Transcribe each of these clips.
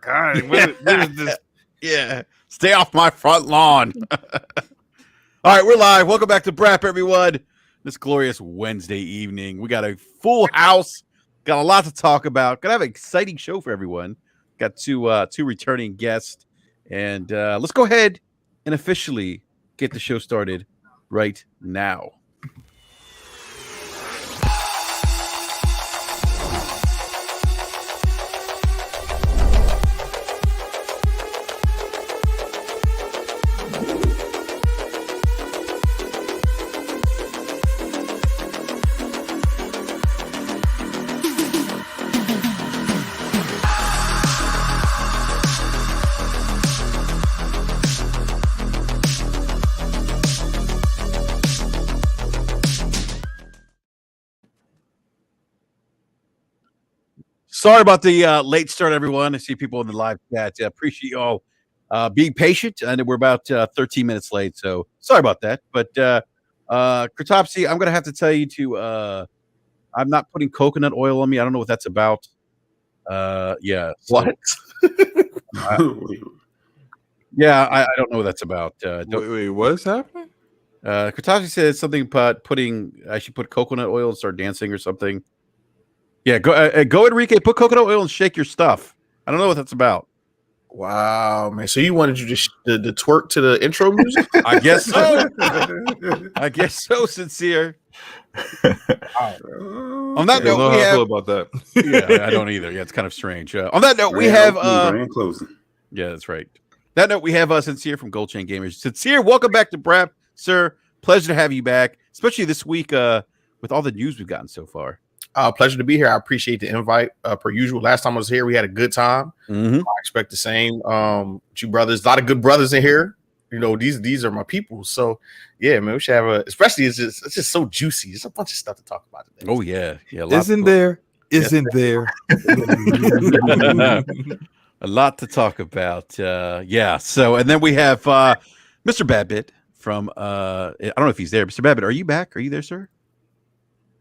God, what is this? Yeah, stay off my front lawn. All right, we're live. Welcome back to BRAP, everyone. This glorious Wednesday evening. We got a full house. Got a lot to talk about. Gonna have an exciting show for everyone. Got two returning guests. And let's go ahead and officially get the show started right now. Sorry about the late start, everyone. I see people in the live chat. Appreciate you all being patient. And we're about 13 minutes late, so sorry about that. But Kratopsy, I'm going to have to tell you I'm not putting coconut oil on me. I don't know what that's about. Yeah. So, What? yeah, I don't know what that's about. Wait, what's happening? Kratopsy said something about I should put coconut oil and start dancing or something. Yeah, go Enrique, put coconut oil and shake your stuff. I don't know what that's about. Wow, man. So you wanted you to twerk to the intro music? I guess so. I guess so, Sincere. On that note, we have about that. Yeah, I don't either. Yeah, it's kind of strange. On that note, we have closing. Yeah, that's right. That note, we have Sincere from Gold Chain Gamers. Sincere, welcome back to BRAP, sir. Pleasure to have you back, especially this week with all the news we've gotten so far. Pleasure to be here. I appreciate the invite. Per usual, last time I was here, we had a good time. Mm-hmm. I expect the same. You brothers, a lot of good brothers in here. You know, these are my people. So yeah, man, we should have especially it's just so juicy. There's a bunch of stuff to talk about today. Oh yeah. Isn't there? A lot to talk about. Yeah. So, and then we have Mr. Babbitt from I don't know if he's there. Mr. Babbitt, are you back? Are you there, sir?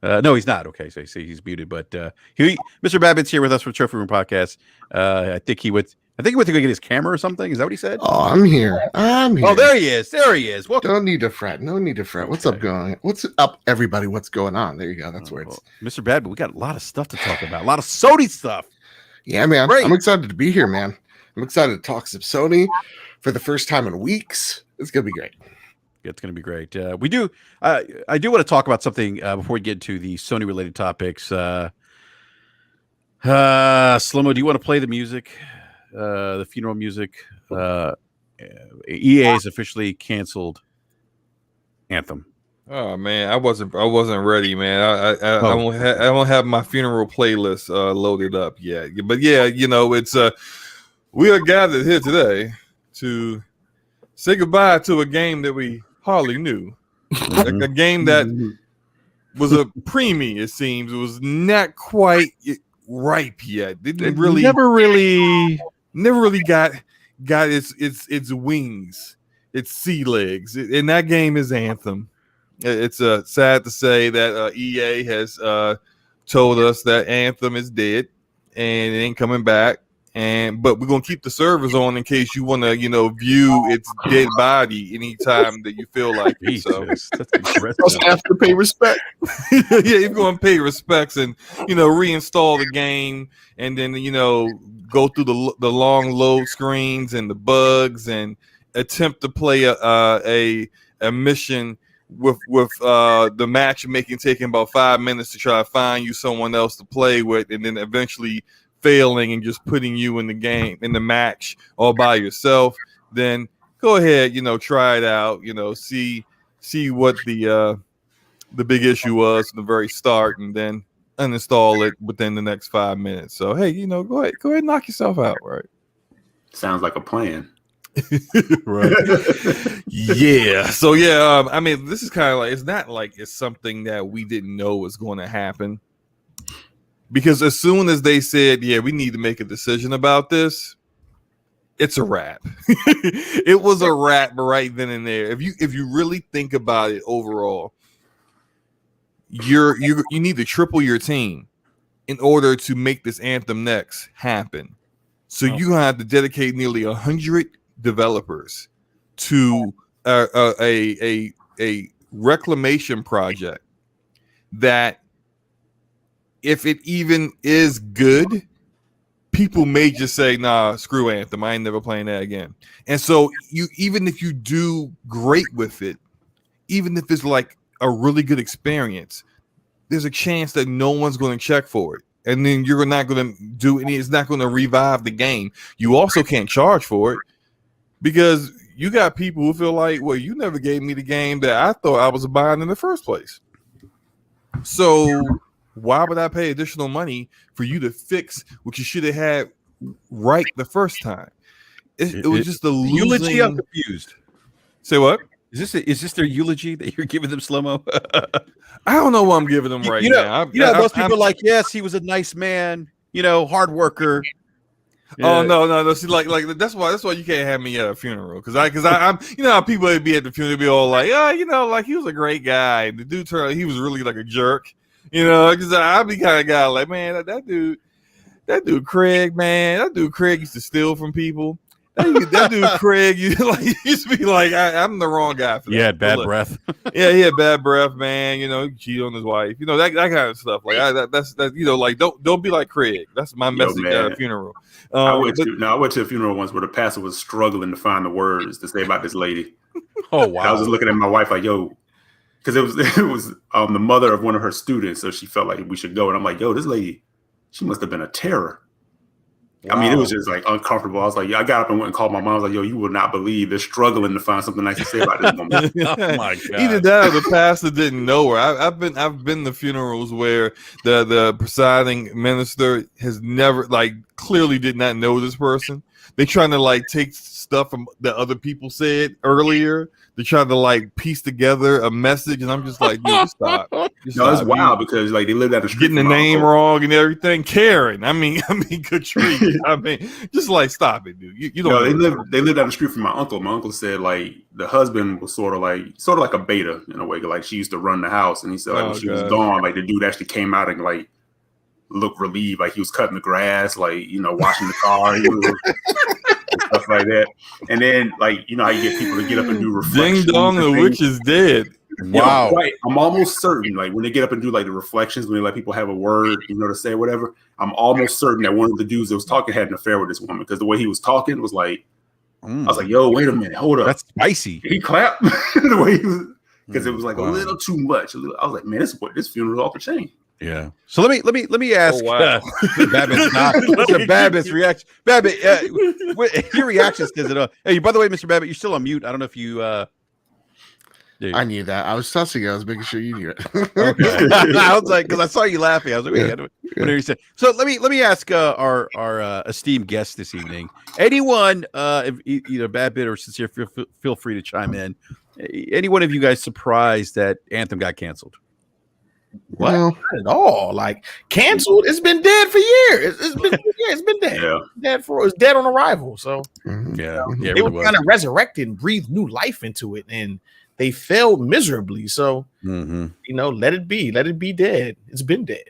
No, he's not. Okay, so he's muted. But Mr. Babbitt's here with us for Trophy Room Podcast. I think he went to go get his camera or something. Is that what he said? Oh, I'm here. Oh, there he is. Welcome. Don't need to fret. No need to fret. What's up, What's up, everybody? What's going on? There you go. That's where it's. Mr. Babbitt, we got a lot of stuff to talk about. A lot of Sony stuff. Yeah, man. Great. I'm excited to be here, man. I'm excited to talk some Sony for the first time in weeks. It's gonna be great. It's going to be great. I do want to talk about something before we get to the Sony related topics. Slomo, do you want to play the music, the funeral music? EA has officially canceled Anthem. Oh man, I wasn't ready, man. I don't have my funeral playlist loaded up yet. But yeah, you know, it's we are gathered here today to say goodbye to a game that we hardly knew. a game that was a preemie, it seems. It was not quite ripe yet. Didn't really never really got its wings, its sea legs. And that game is Anthem. It's sad to say that EA has told us that Anthem is dead and it ain't coming back. But we're gonna keep the servers on in case you want to, view its dead body anytime that you feel like it. So you have to pay respect. Yeah, you're gonna pay respects and reinstall the game and then go through the long load screens and the bugs and attempt to play a mission with the matchmaking taking about 5 minutes to try to find you someone else to play with, and then eventually failing and just putting you in the game, in the match all by yourself. Then go ahead, try it out, see what the big issue was from the very start, and then uninstall it within the next 5 minutes. So hey, go ahead and knock yourself out, right? Sounds like a plan. Right. Yeah. So yeah, I mean, this is kind of like, it's not like it's something that we didn't know was going to happen, because as soon as they said, yeah, we need to make a decision about this, it's a wrap. It was a wrap right then and there. If you really think about it overall, you need to triple your team in order to make this Anthem next happen. So you're gonna have to dedicate nearly 100 developers to a reclamation project that, if it even is good, people may just say, nah, screw Anthem, I ain't never playing that again. And so even if you do great with it, even if it's like a really good experience, there's a chance that no one's going to check for it. And then you're not going to do any, it's not going to revive the game. You also can't charge for it because you got people who feel like, well, you never gave me the game that I thought I was buying in the first place. So why would I pay additional money for you to fix what you should have had right the first time? It was just a losing. Eulogy. I'm confused. Say what? Is this their eulogy that you're giving them, Slow-Mo? I don't know what I'm giving them right now. Most people are like, yes, he was a nice man, hard worker. Oh no! See, like that's why you can't have me at a funeral because I'm how people would be at the funeral, be all like, like he was a great guy. And the dude turned out he was really like a jerk, because I'd be kind of guy like, man, that dude Craig, man, that dude Craig used to steal from people. That dude Craig, used to be like, I'm the wrong guy for that. Yeah, bad breath. Yeah, he had bad breath, man. He cheated on his wife. That kind of stuff. Like that's like don't be like Craig. That's my message at a funeral. I went to a funeral once where the pastor was struggling to find the words to say about this lady. Oh wow! I was just looking at my wife like, yo, because it was the mother of one of her students, so she felt like we should go, and I'm like, yo, this lady, she must have been a terror. Wow. I mean, it was just like uncomfortable. I was like, I got up and went and called my mom. I was like, yo, you will not believe they're struggling to find something nice to say about this woman. Oh my God. Either that or the pastor didn't know her. I've been to funerals where the presiding minister has never, clearly did not know this person. They trying to take stuff from that other people said earlier. They're trying to piece together a message, and I'm just like, dude, just stop. It's wild because they lived at the street. Getting the name wrong and everything. Karen, I mean, Katrina. I mean, just stop it, dude. You don't. They lived down the street from my uncle. My uncle said the husband was sort of like a beta in a way. Like she used to run the house, and he said when she was gone, the dude actually came out and looked relieved, like he was cutting the grass, washing the car. And stuff like that, and then how you get people to get up and do reflections. Ding dong, the witch is dead. Wow! Right, I'm almost certain, when they get up and do the reflections, when they let people have a word, to say whatever. I'm almost certain that one of the dudes that was talking had an affair with this woman because the way he was talking was I was like, yo, wait a minute, hold up, that's spicy. He clapped the way he was because it was a little too much. I was like, man, this funeral off the chain. Yeah. So let me ask. Oh, wow. Babbitt's reaction. Babbitt, your reaction says it all. Hey, by the way, Mr. Babbitt, you're still on mute. I don't know if you. I knew that. I was tussing. I was making sure you knew it. Okay. I was like, because I saw you laughing. I was like, wait, whatever you said. So let me ask our esteemed guest this evening. Anyone, if either Babbitt or Sincere, feel free to chime in. Any one of you guys surprised that Anthem got canceled? What? Well, not at all. Canceled. It's been dead for years. It's been dead. Yeah. It's dead on arrival. So yeah, they were kind of resurrected and breathed new life into it, and they failed miserably. So let it be. Let it be dead. It's been dead.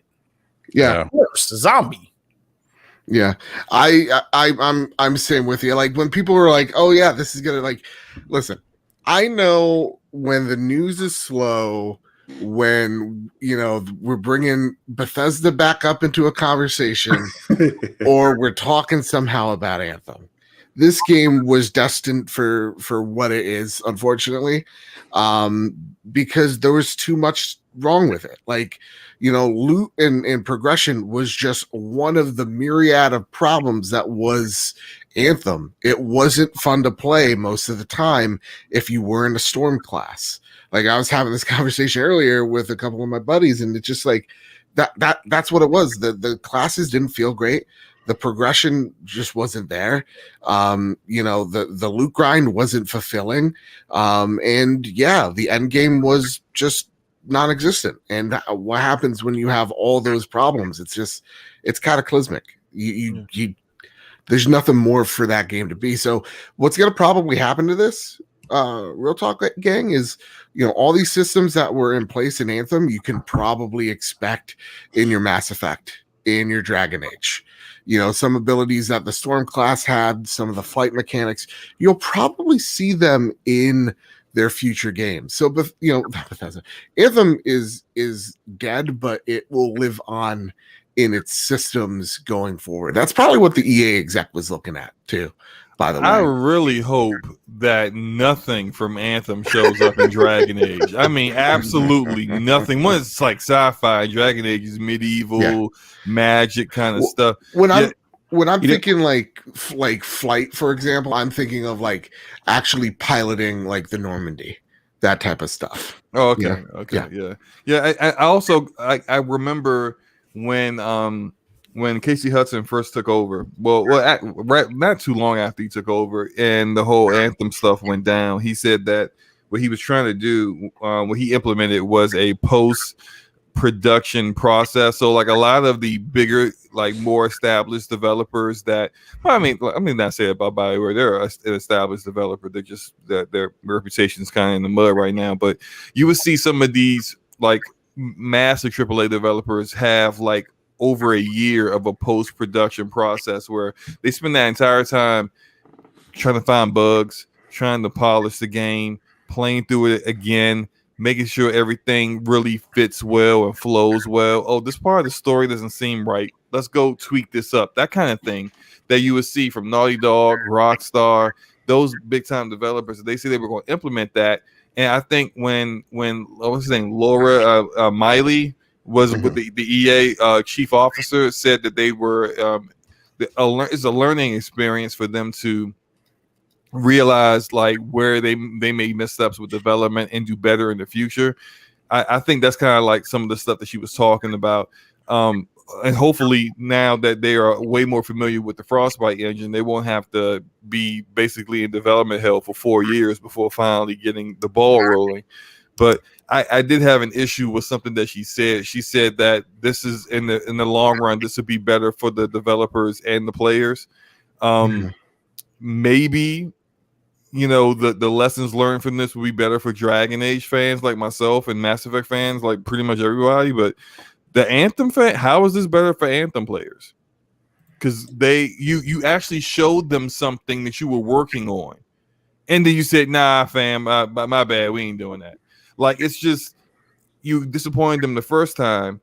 Yeah, zombie. Yeah, I'm same with you. When people were like, "Oh yeah, this is gonna listen." I know when the news is slow. When we're bringing Bethesda back up into a conversation or we're talking somehow about Anthem, this game was destined for what it is, unfortunately, because there was too much wrong with it. Loot and progression was just one of the myriad of problems that was Anthem. It wasn't fun to play most of the time if you were in a Storm class. I was having this conversation earlier with a couple of my buddies, and it's just that's what it was. The classes didn't feel great. The progression just wasn't there. The loot grind wasn't fulfilling. The end game was just non-existent. And what happens when you have all those problems? It's cataclysmic. There's nothing more for that game to be. So what's going to probably happen to this? Real talk, gang, is all these systems that were in place in Anthem, you can probably expect in your Mass Effect in your Dragon Age. Some abilities that the Storm class had, some of the flight mechanics, you'll probably see them in their future games. So, Bethesda, Anthem is dead, but it will live on in its systems going forward. That's probably what the EA exec was looking at too. By the way, I really hope that nothing from Anthem shows up in Dragon Age. I mean, absolutely nothing. One is like sci-fi. Dragon Age is medieval magic kind of stuff. When I'm thinking like flight, for example, I'm thinking of like actually piloting like the Normandy, that type of stuff. Oh, okay, yeah. I also remember when Casey Hudson first took over. Well, not too long after he took over, and the whole Anthem stuff went down. He said that what he was trying to do, what he implemented, was a post-production process. So, like a lot of the bigger, like more established developers that, I mean, not say about Bioware, they're an established developer. They're just that their reputation is kind of in the mud right now. But you would see some of these like massive AAA developers have like over a year of a post-production process where they spend that entire time trying to find bugs, trying to polish the game, playing through it again, making sure everything really fits well and flows well. Oh, this part of the story doesn't seem right. Let's go tweak this up. That kind of thing that you would see from Naughty Dog, Rockstar, those big-time developers. They say they were going to implement that. And I think when what's his name, Laura Miley was with the EA chief officer, said that they were it's a learning experience for them to realize like where they made missteps with development and do better in the future. I think that's kind of like some of the stuff that she was talking about. And hopefully now that they are way more familiar with the Frostbite engine, they won't have to be basically in development hell for 4 years before finally getting the ball rolling. But I did have an issue with something that she said. She said that this is in the long run, this would be better for the developers and the players. Maybe, the lessons learned from this will be better for Dragon Age fans like myself and Mass Effect fans, like pretty much everybody. But the Anthem fan, how is this better for Anthem players? Because you actually showed them something that you were working on, and then you said, "Nah, fam, my bad, we ain't doing that." Like, it's just, you disappointed them the first time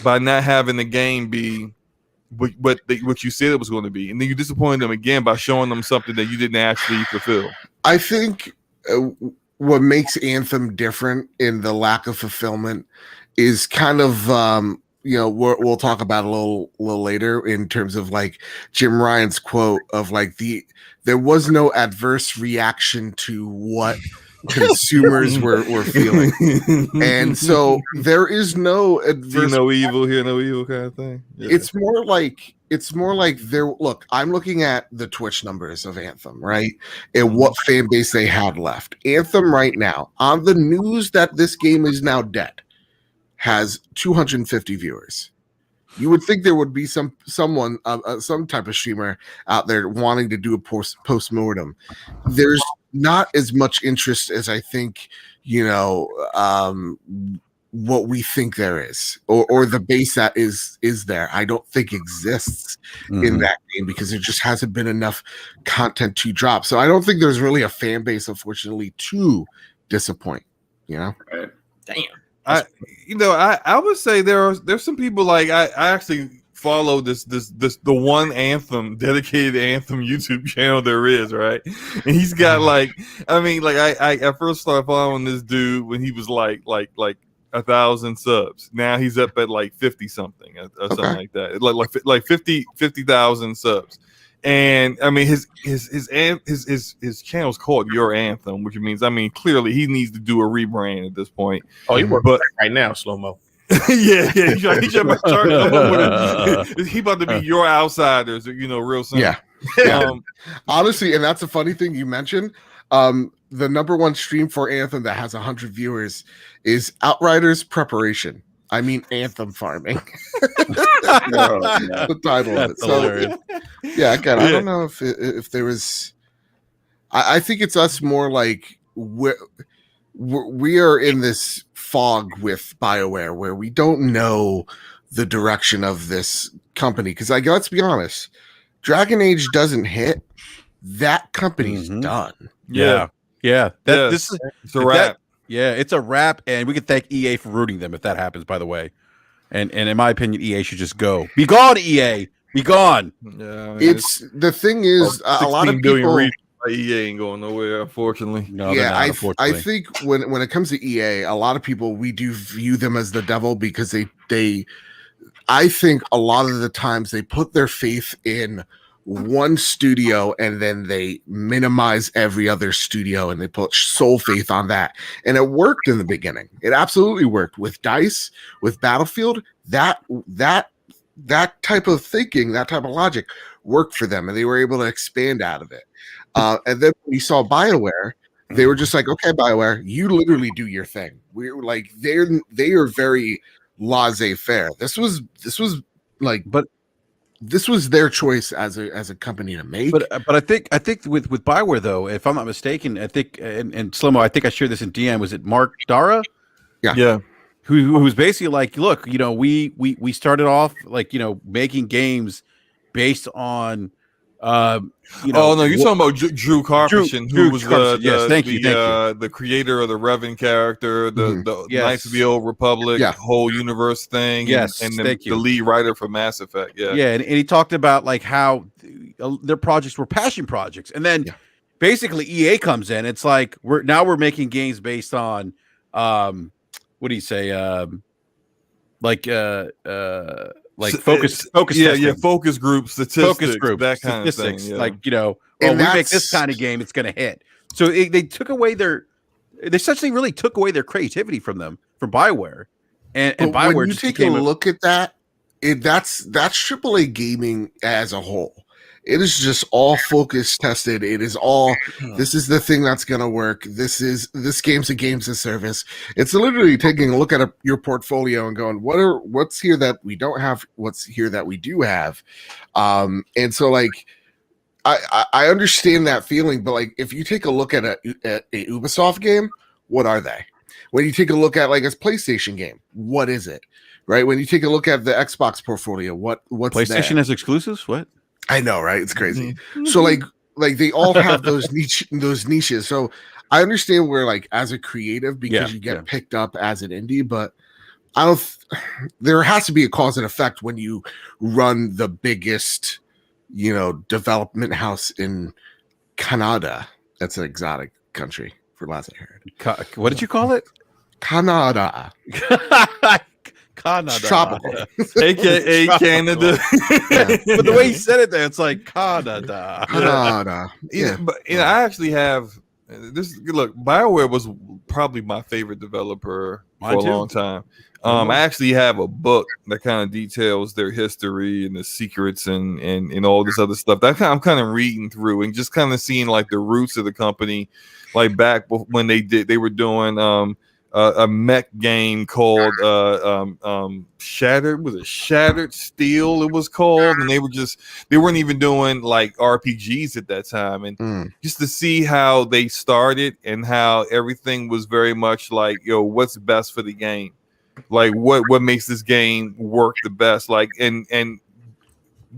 by not having the game be what you said it was going to be. And then you disappointed them again by showing them something that you didn't actually fulfill. I think what makes Anthem different in the lack of fulfillment is kind of, we'll talk about a little later in terms of like Jim Ryan's quote of like there was no adverse reaction to what consumers were feeling, and so there is no adverse. See no evil, hear no evil kind of thing. Yeah. It's more like there. Look, I'm looking at the Twitch numbers of Anthem, right, and what fan base they had left. Anthem right now, on the news that this game is now dead, has 250 viewers. You would think there would be someone, some type of streamer out there wanting to do a post-mortem. There's not as much interest as I think, what we think there is, or the base that is there. I don't think exists in that game because there just hasn't been enough content to drop. So I don't think there's really a fan base, unfortunately, to disappoint. Right. Damn. I would say there's some people like I actually follow this the one Anthem dedicated Anthem YouTube channel there is, right? And he's got like I first started following this dude when he was like 1,000 subs. Now he's up at like 50 something or something like that. Like 50,000 subs. And I mean his channel's called Your Anthem, which means clearly he needs to do a rebrand at this point. Oh, you working right now, slow mo. yeah. He about to be Your Outsiders, real soon. Yeah. Honestly, and that's a funny thing you mentioned. The number one stream for Anthem that has 100 viewers is Outriders Preparation. Anthem farming. The title of it. So, yeah, again, I don't know if there was. I think it's us more like we are in this fog with BioWare where we don't know the direction of this company, because like let's be honest, Dragon Age doesn't hit, that company's done. Yeah. This is it's a wrap. it's a wrap, and we can thank EA for rooting them if that happens. By the way, and in my opinion, EA should just go. Be gone, EA. Be gone. Yeah, It's the thing is, a lot of people. EA ain't going nowhere, unfortunately. No, Yeah, not, I unfortunately. think when it comes to EA, a lot of people, we do view them as the devil because they I think a lot of the times they put their faith in one studio and then they minimize every other studio and they put sole faith on that. And it worked in the beginning. It absolutely worked with DICE, with Battlefield. That type of thinking, that type of logic worked for them, and they were able to expand out of it. And then when you saw Bioware, they were just like, okay, Bioware, you literally do your thing. We're like, they are very laissez-faire. This was like, but this was their choice as a company to make. But I think with Bioware though, if I'm not mistaken, I think and Slomo, I think I shared this in DM. Was it Mark Dara? Yeah. Who was basically like, look, we started off like making games based on oh no, you're talking about Drew Carpenter, who was the creator of the Revan character, the Knights of the Old Republic whole universe thing, and the lead writer for Mass Effect. And he talked about like how their projects were passion projects, and then basically EA comes in. It's like we're making games based on what do you say focus focus group statistics, that kind of thing. Like we make this kind of game, it's going to hit. So they essentially really took away their creativity from Bioware, and Bioware. When you take a look at that, that's AAA gaming as a whole. It is just all focus tested. It is all, this is the thing that's going to work. This game's a games of service. It's literally taking a look at your portfolio and going, what's here that we don't have? What's here that we do have? And so like, I understand that feeling, but like, if you take a look at a Ubisoft game, what are they? When you take a look at like a PlayStation game, what is it? Right? When you take a look at the Xbox portfolio, what's PlayStation has exclusives? What? I know, right? It's crazy. So like they all have those niches. So I understand where like as a creative, because you get picked up as an indie, but there has to be a cause and effect when you run the biggest, development house in Canada. That's an exotic country for last I heard. What did you call it? Canada. Canada, tropical, aka Canada. But the way he said it there, it's like Canada. Yeah, but I actually have this. Look, Bioware was probably my favorite developer for a long time. I actually have a book that kind of details their history and the secrets and all this other stuff. That I'm kind of reading through and just kind of seeing like the roots of the company, like back when they were doing a mech game called Shattered Steel it was called, and they weren't even doing like RPGs at that time, and just to see how they started and how everything was very much like, what's best for the game, like what makes this game work the best, like and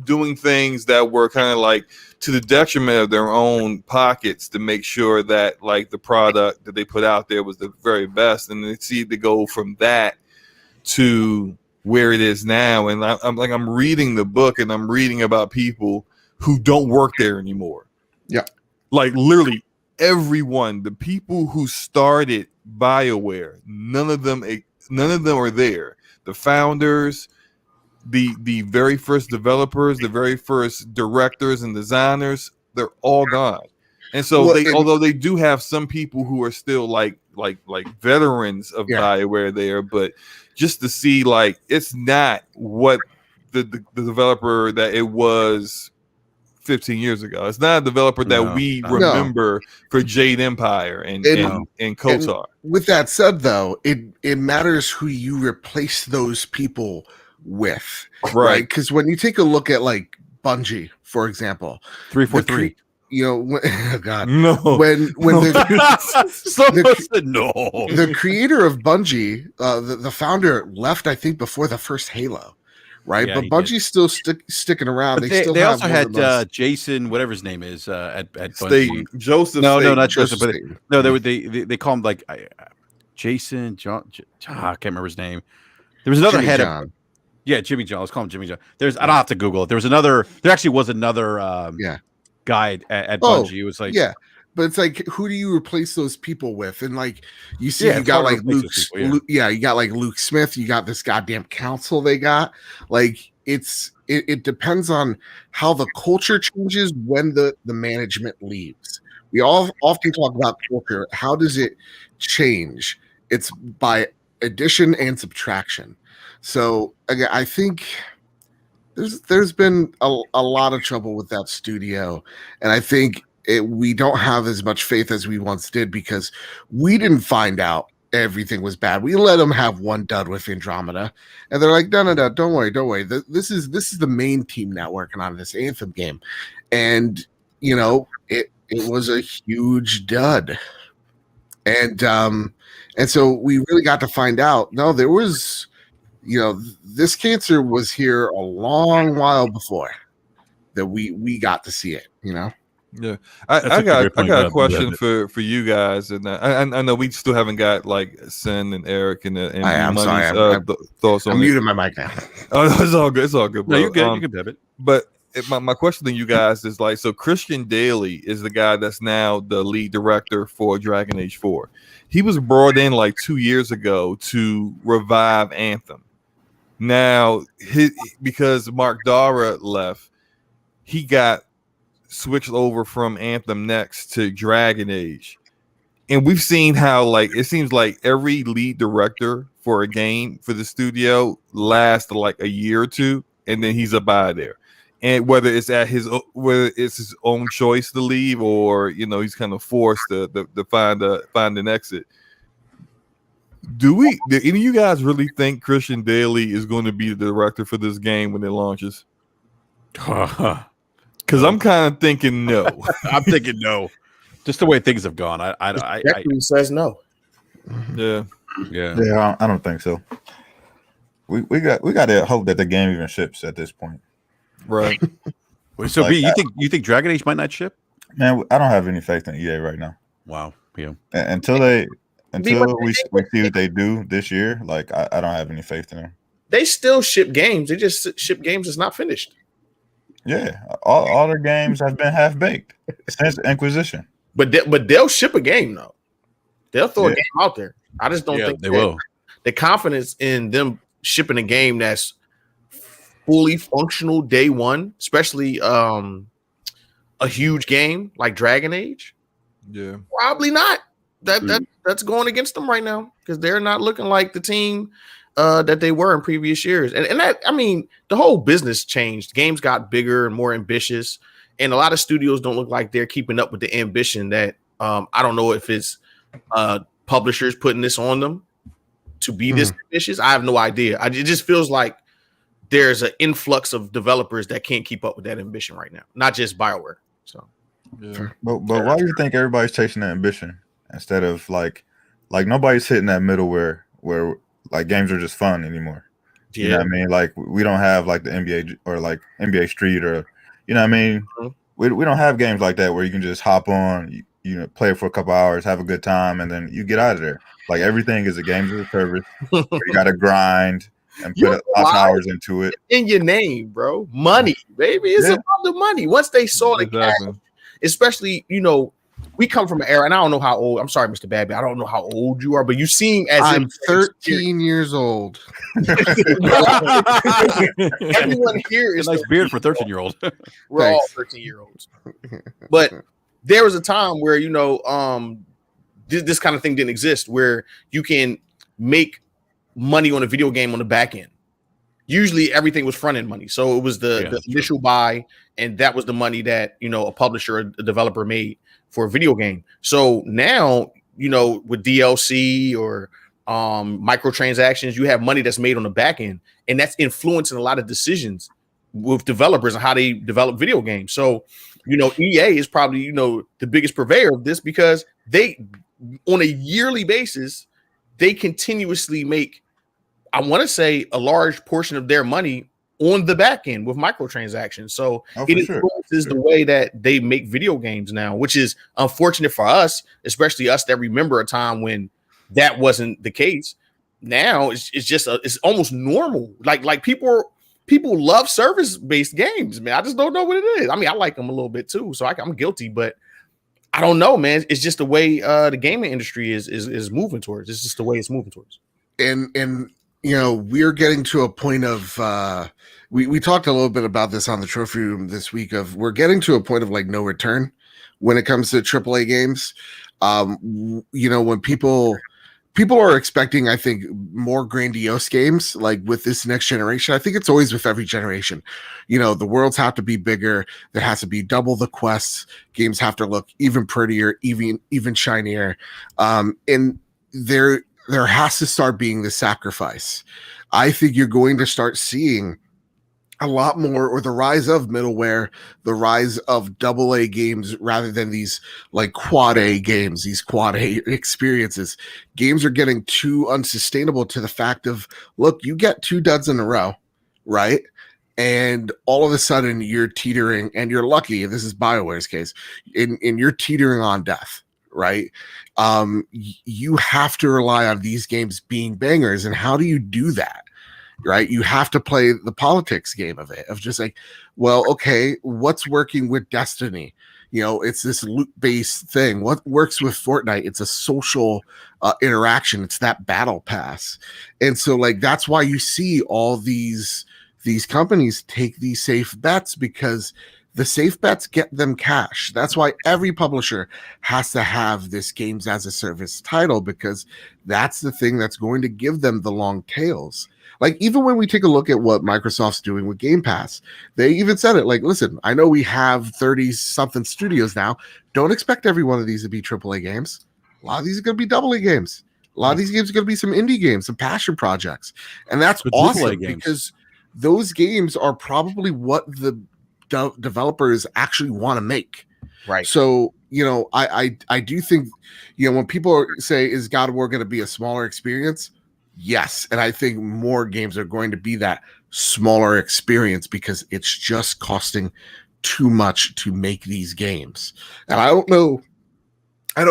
doing things that were kind of like to the detriment of their own pockets to make sure that like the product that they put out there was the very best, and they see to go from that to where it is now. And I'm reading the book and I'm reading about people who don't work there anymore. Yeah, like literally everyone, the people who started BioWare, none of them are there. The founders, the very first developers, the very first directors and designers, they're all gone. And so although they do have some people who are still like veterans of BioWare there, but just to see like it's not what the developer that it was 15 years ago. It's not a developer that we remember for Jade Empire and KOTOR. With that said, though, it matters who you replace those people with, right? Because when you take a look at like Bungie, for example, 343, oh God, no, when the creator of Bungie, the founder left, I think, before the first Halo, right? Yeah, but he Bungie's still sticking around. But They still they have also one of the had most- Jason, whatever his name is, at Bungie. Staten. Joseph. No, Staten. not Joseph, but Staten. no, they call him like Jason John. I can't remember his name. There was another Jimmy head John. of Jimmy John. Let's call him Jimmy John. I don't have to Google it. There actually was another guy at Oh, Bungie. It was like yeah, but it's like, who do you replace those people with? And like, you see, Yeah, you it's got hard to like replace those people, you got like Luke Smith. You got this goddamn council they got. Like, it depends on how the culture changes when the management leaves. We all often talk about culture. How does it change? It's by addition and subtraction. So again, I think there's been a lot of trouble with that studio, and I think we don't have as much faith as we once did because we didn't find out everything was bad. We let them have one dud with Andromeda, and they're like, no, don't worry. This is the main team now working on this Anthem game, and it was a huge dud, and so we really got to find out. No, there was. This cancer was here a long while before that we got to see it. Yeah, I got a question for you guys, and I know we still haven't got like Sin and Eric and I'm Money's sorry, thoughts on I'm it. muting my mic now. Oh, it's all good. It's all good, bro. No, you're good. You can pivot. But my question to you guys is like, so Christian Daly is the guy that's now the lead director for Dragon Age 4. He was brought in like 2 years ago to revive Anthem. Now, because Mark Dara left, he got switched over from Anthem Next to Dragon Age. And we've seen how like it seems like every lead director for a game for the studio lasts like a year or two, and then he's up out of there. And whether it's his own choice to leave, or he's kind of forced to find an exit. Do any of you guys really think Christian Daly is going to be the director for this game when it launches? Because I'm kind of thinking no. I'm thinking no. Just the way things have gone. I says no. Yeah. I don't think so. We got to hope that the game even ships at this point. Right. So, B, you think Dragon Age might not ship? Man, I don't have any faith in EA right now. Wow. Yeah. Until we see what they do this year, like I don't have any faith in them. They still ship games. They just ship games that's not finished. Yeah, all their games have been half baked since Inquisition. But they'll ship a game though. They'll throw a game out there. I just don't think they will. The confidence in them shipping a game that's fully functional day one, especially a huge game like Dragon Age. Yeah, probably not. That's going against them right now because they're not looking like the team that they were in previous years. And that, I mean, the whole business changed. Games got bigger and more ambitious, and a lot of studios don't look like they're keeping up with the ambition that I don't know if it's publishers putting this on them to be this ambitious. I have no idea. It just feels like there's an influx of developers that can't keep up with that ambition right now, not just Bioware. So, yeah. But why do you think everybody's chasing that ambition instead of like nobody's hitting that middleware where like games are just fun anymore? You know what I mean? Like we don't have like the NBA or like NBA Street or you know what I mean? We don't have games like that where you can just hop on, play it for a couple hours, have a good time, and then you get out of there. Like everything is a game as a service. You got to grind and put lots of hours into it. In your name, bro. Money, baby. It's about the money. Once they saw the cash, especially, we come from an era, and I don't know how old. I'm sorry, Mr. Babby. I don't know how old you are, but you seem as I'm 13 years old. Everyone here is a nice beard for 13-year-old. We're all 13-year-olds. But there was a time where this kind of thing didn't exist, where you can make money on a video game on the back end. Usually everything was front end money. So it was the initial buy, and that was the money that a publisher or a developer made for a video game. So now, with DLC or microtransactions, you have money that's made on the back end, and that's influencing a lot of decisions with developers and how they develop video games. So, EA is probably, the biggest purveyor of this because they, on a yearly basis, they continuously make, I want to say, a large portion of their money on the back end with microtransactions. So it influences the way that they make video games now, which is unfortunate for us, especially us that remember a time when that wasn't the case. Now it's just it's almost normal. Like people love service-based games, man. I just don't know what it is. I mean, I like them a little bit too, so I'm guilty, but I don't know, man. It's just the way the gaming industry is moving towards. It's just the way it's moving towards. And you know, we're getting to a point of we talked a little bit about this on the trophy room this week of we're getting to a point of like no return when it comes to AAA games. You know, when people are expecting, I think, more grandiose games like with this next generation. I think it's always with every generation. You know, the worlds have to be bigger. There has to be double the quests. Games have to look even prettier, even shinier. And there has to start being the sacrifice. I think you're going to start seeing a lot more, or the rise of middleware, the rise of AA games rather than these like quad A games, these quad A experiences. Games are getting too unsustainable to the fact of, look, you get 2 duds in a row, right? And all of a sudden you're teetering, and you're lucky, this is BioWare's case, and you're teetering on death, right? You have to rely on these games being bangers. And how do you do that? Right? You have to play the politics game of it, of just like, well, okay, what's working with Destiny? You know, it's this loot-based thing. What works with Fortnite? It's a social interaction. It's that battle pass. And so like, that's why you see all these companies take these safe bets, because the safe bets get them cash. That's why every publisher has to have this games as a service title, because that's the thing that's going to give them the long tails. Like, even when we take a look at what Microsoft's doing with Game Pass, they even said it like, listen, I know we have 30 something studios now. Don't expect every one of these to be AAA games. A lot of these are going to be AA games. A lot of these games are going to be some indie games, some passion projects. And that's awesome, because those games are probably what the developers actually want to make. Right. So, you know, I do think, you know, when people say, is God of War going to be a smaller experience? Yes. And I think more games are going to be that smaller experience, because it's just costing too much to make these games. And I don't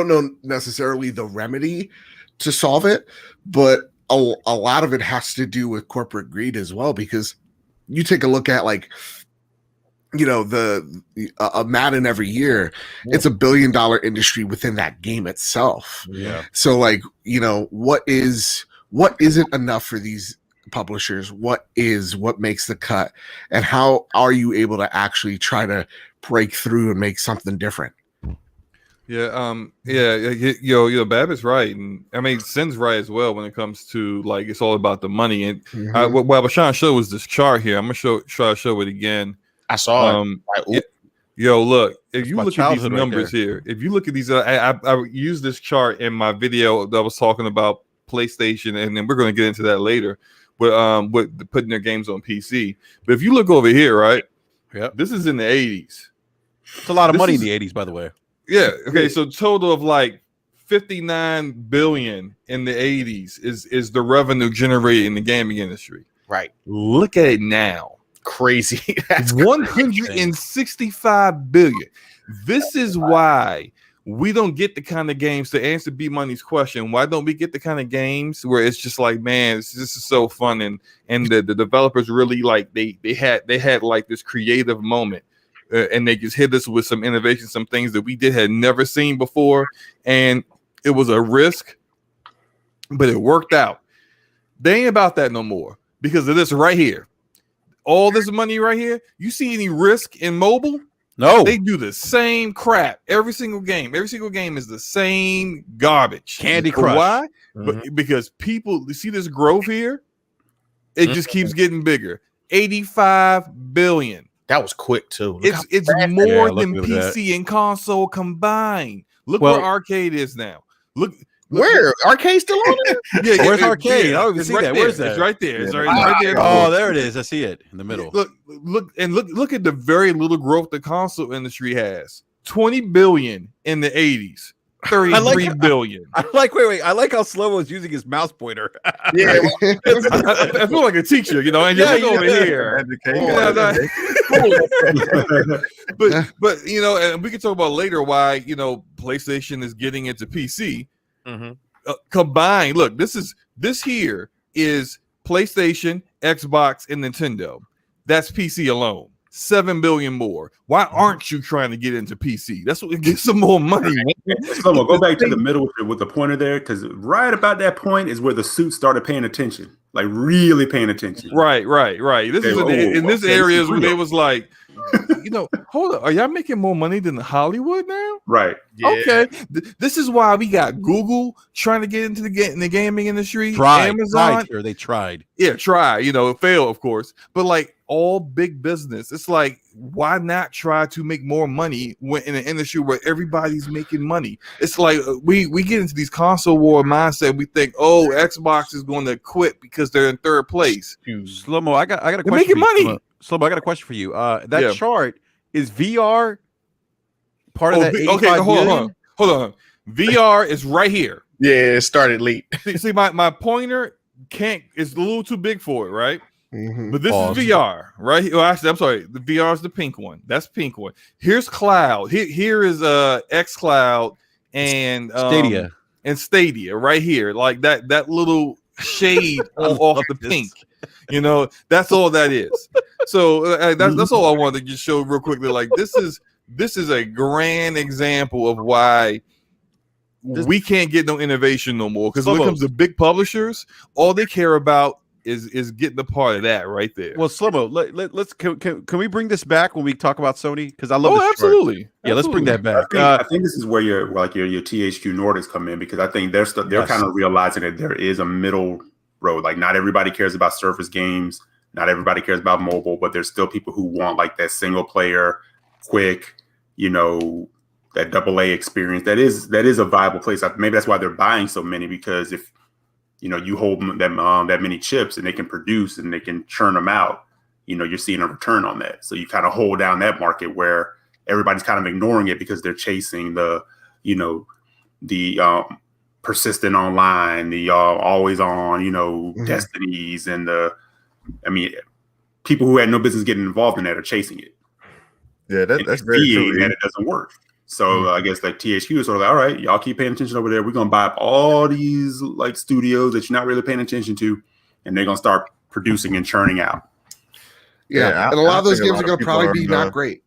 know necessarily the remedy to solve it, but a lot of it has to do with corporate greed as well, because you take a look at, like, you know, a Madden every year, it's $1 billion industry within that game itself. Yeah. So like, you know, what isn't enough for these publishers? What makes the cut? And how are you able to actually try to break through and make something different? Yeah, Bab is right, and I mean Sin's right as well when it comes to, like, it's all about the money. And what I was trying to show was this chart here. I'm gonna try to show it again. I saw it. Look, if you look at these numbers here, if you look at these, I used this chart in my video that was talking about PlayStation, and then we're going to get into that later, but with putting their games on PC. But if you look over here, right? Yeah, this is in the 80s. It's a lot of money in the 80s, by the way. Yeah. Okay. So total of like 59 billion in the 80s is the revenue generated in the gaming industry. Right. Look at it now. Crazy. That's 165 billion. This is why we don't get the kind of games, to answer B Money's question. Why don't we get the kind of games where it's just like, man, this is so fun, and the developers really, like, they had like this creative moment, and they just hit us with some innovation, some things that we had never seen before, and it was a risk, but it worked out. They ain't about that no more, because of this right here. All this money right here. You see any risk in mobile? No. They do the same crap every single game. Every single game is the same garbage. Candy Crush. Why? Because people, you see this growth here, it just keeps getting bigger. 85 billion. That was quick too. It's more than PC and console combined. Look where arcade is now. Look. Where? Arcade still on there? Yeah, where's arcade? I don't even see that. Where's that? It's right there. It's right there. Oh, there it is. I see it in the middle. Look at the very little growth the console industry has. 20 billion in the 80s. 33 billion. I like wait. I like how Slow is using his mouse pointer. Yeah, I feel like a teacher, and you look over here. But and we can talk about later why PlayStation is getting into PC. Combined, look, this here is PlayStation, Xbox, and Nintendo. That's PC alone. 7 billion more. Why aren't you trying to get into PC? That's what get some more money. So we'll go back to the middle with the pointer there, because right about that point is where the suits started paying attention, like really paying attention. Right. This is in this area where they was like, hold up, are y'all making more money than Hollywood now? Right. Yeah. Okay. This is why we got Google trying to get into the gaming industry. Amazon, they tried. Yeah, it failed, of course. But like all big business, it's like, why not try to make more money in an industry where everybody's making money? It's like we get into these console war mindset. We think, Xbox is going to quit because they're in third place. Slow-mo, I got a question. They're making money. Slow-mo, I got a question for you. That chart, is VR part of that? Okay, hold on. VR is right here. Yeah, it started late. See, my pointer is a little too big for it, right? But this is VR, right? Well, actually, I'm sorry. The VR is the pink one. That's pink one. Here's cloud. Here is X Cloud and Stadia right here, like that little shade off the pink. That's all that is. So that's all I wanted to just show real quickly. Like this is a grand example of why we can't get no innovation no more. Because when it comes to big publishers, all they care about is getting the part of that right there. Well, Slow-mo, let's can we bring this back when we talk about Sony? Because I love this absolutely. Chart. Yeah, let's bring that back. I think this is where your THQ Nordics come in, because I think they're kind of realizing that there is a middle road. Like not everybody cares about Surface games, not everybody cares about mobile, but there's still people who want like that single player, quick, that AA experience. That is a viable place. Maybe that's why they're buying so many, because if you hold them that many chips and they can produce and they can churn them out, you're seeing a return on that. So you kind of hold down that market where everybody's kind of ignoring it because they're chasing the persistent online, the always on, Destinies, and people who had no business getting involved in that are chasing it. Yeah, that's very true. And it doesn't work. So I guess like THQ is sort of like, all right, y'all keep paying attention over there. We're gonna buy up all these like studios that you're not really paying attention to, and they're gonna start producing and churning out. Yeah, and a lot of those games are gonna probably be not great.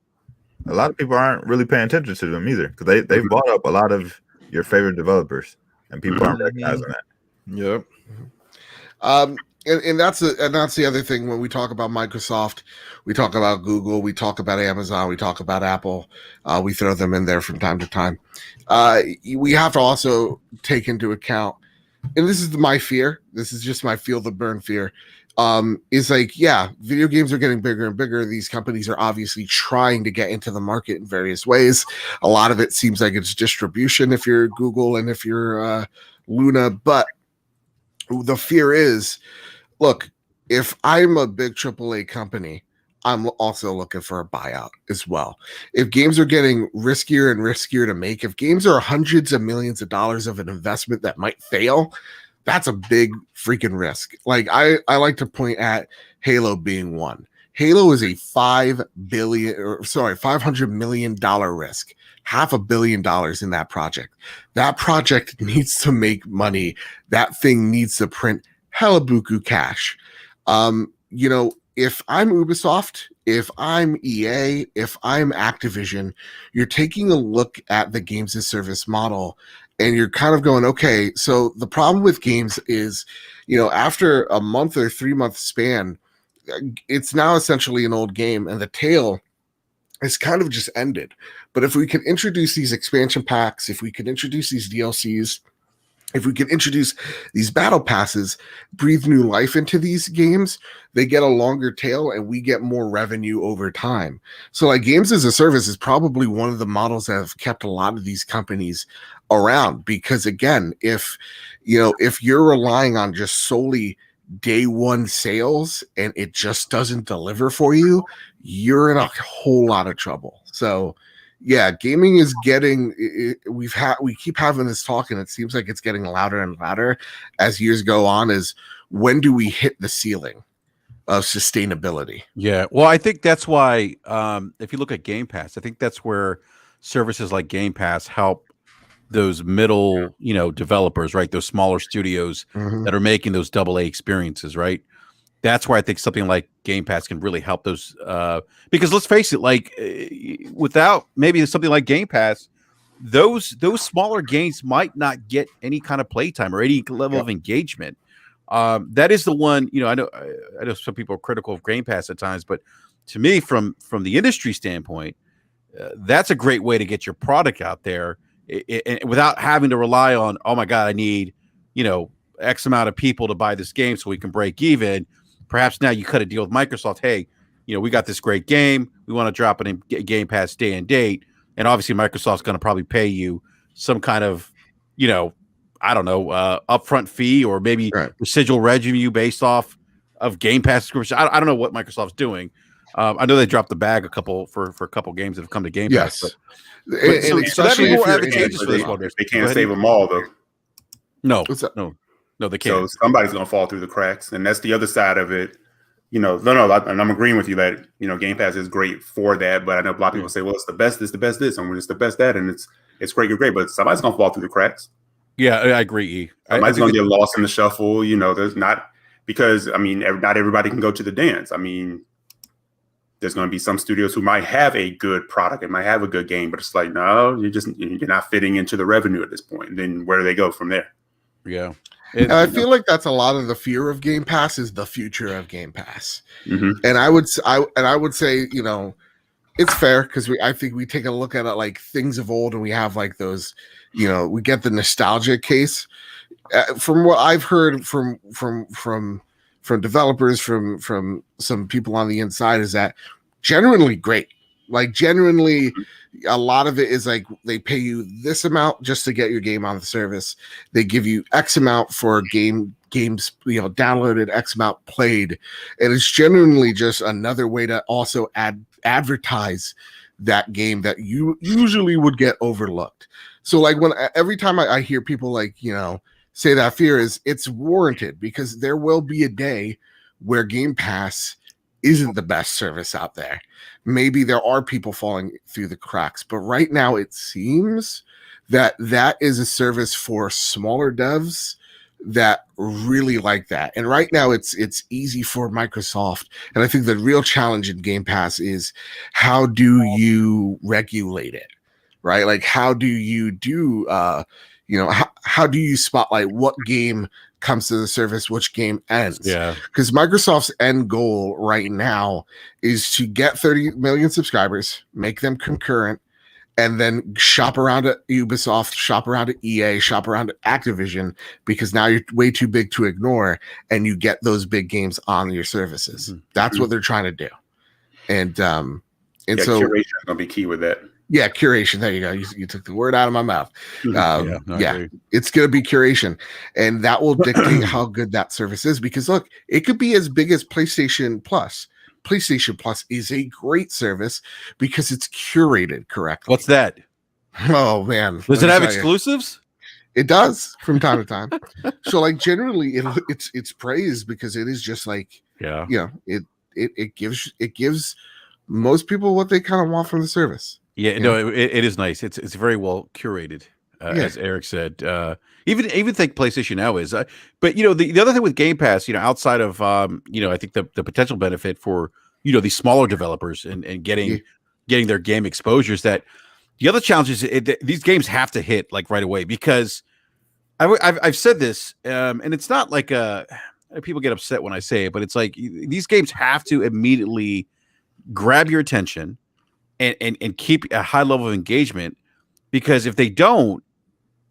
A lot of people aren't really paying attention to them either, because they've bought up a lot of your favorite developers, and people aren't recognizing that. Yep. And that's the other thing. When we talk about Microsoft, we talk about Google, we talk about Amazon, we talk about Apple. We throw them in there from time to time. We have to also take into account, and this is my fear. This is just my feel the burn fear. Is like, video games are getting bigger and bigger. These companies are obviously trying to get into the market in various ways. A lot of it seems like it's distribution if you're Google and if you're Luna, but the fear is, look, if I'm a big AAA company, I'm also looking for a buyout as well. If games are getting riskier and riskier to make, if games are hundreds of millions of dollars of an investment that might fail, that's a big freaking risk. Like I like to point at Halo being one. Halo is a $500 million risk, $500 million in that project. That project needs to make money. That thing needs to print hella buku cash. If I'm Ubisoft, if I'm EA, if I'm Activision, you're taking a look at the games as service model and you're kind of going, okay, so the problem with games is, after a month or 3 month span, it's now essentially an old game and the tail is kind of just ended. But if we can introduce these expansion packs, if we can introduce these DLCs, if we can introduce these battle passes, breathe new life into these games, they get a longer tail and we get more revenue over time. So like games as a service is probably one of the models that have kept a lot of these companies around, because again, if you're relying on just solely day one sales and it just doesn't deliver for you, you're in a whole lot of trouble. So yeah, gaming is getting. We keep having this talk, and it seems like it's getting louder and louder as years go on. Is when do we hit the ceiling of sustainability? Yeah, well, I think that's why if you look at Game Pass, I think that's where services like Game Pass help those middle, developers, right? Those smaller studios that are making those AA experiences, right? That's where I think something like Game Pass can really help those. Because let's face it, like without maybe something like Game Pass, those smaller games might not get any kind of playtime or any level of engagement. That is the one. I know some people are critical of Game Pass at times, but to me, from the industry standpoint, that's a great way to get your product out there without having to rely on, oh my God, I need X amount of people to buy this game so we can break even. Perhaps now you cut a deal with Microsoft. Hey, we got this great game. We want to drop it in Game Pass day and date. And obviously Microsoft's going to probably pay you some kind of, I don't know, upfront fee or maybe residual revenue based off of Game Pass subscription. I don't know what Microsoft's doing. I know they dropped the bag for a couple games that have come to Game Pass. Yes. So especially that'd be more if advantageous for they, this. they can't save them all though. No, What's that? No, they So can't. somebody's going to fall through the cracks, and that's the other side of it. And I'm agreeing with you that Game Pass is great for that. But I know a lot of people say, well, it's the best this, the best this, and it's the best that, and it's great, but somebody's going to fall through the cracks. Yeah, I agree. E. Somebody's going to get lost in the shuffle. There's not because not everybody can go to the dance. There's going to be some studios who might have a good product and might have a good game, but it's like, no, you're not fitting into the revenue at this point. And then where do they go from there? Yeah. And I feel like that's a lot of the fear of Game Pass is the future of Game Pass. Mm-hmm. And I would say, it's fair because I think we take a look at it like things of old and we have like those, we get the nostalgia case. From what I've heard from developers, from some people on the inside, is that genuinely great. Like genuinely, a lot of it is like they pay you this amount just to get your game on the service. They give you X amount for games, downloaded, X amount played, and it's genuinely just another way to also advertise that game that you usually would get overlooked. So like every time I hear people like say that fear it's warranted because there will be a day where Game Pass isn't the best service out there. Maybe there are people falling through the cracks, but right now it seems that is a service for smaller devs that really like that. And right now it's easy for Microsoft. And I think the real challenge in Game Pass is how do you regulate it, right? Like how do you do, how do you spotlight what game comes to the service, which game ends? Yeah. Because Microsoft's end goal right now is to get 30 million subscribers, make them concurrent, and then shop around at Ubisoft, shop around at EA, shop around at Activision, because now you're way too big to ignore, and you get those big games on your services. Mm-hmm. That's what they're trying to do. And so curation is going to be key with that. Yeah, curation. There you go. You took the word out of my mouth. Yeah, it's going to be curation, and that will dictate how good that service is. Because look, it could be as big as PlayStation Plus. PlayStation Plus is a great service because it's curated correctly. What's that? Oh man, does it have exclusives? It does from time to time. So like generally, it's praised because it is just like it gives most people what they kind of want from the service. Yeah, no, it is nice. It's very well curated, as Eric said. Even think PlayStation Now is. But the other thing with Game Pass, outside of I think the potential benefit for these smaller developers and getting their game exposure is that the other challenge is these games have to hit like right away because I've said this, and it's not like people get upset when I say it, but it's like these games have to immediately grab your attention. And keep a high level of engagement, because if they don't,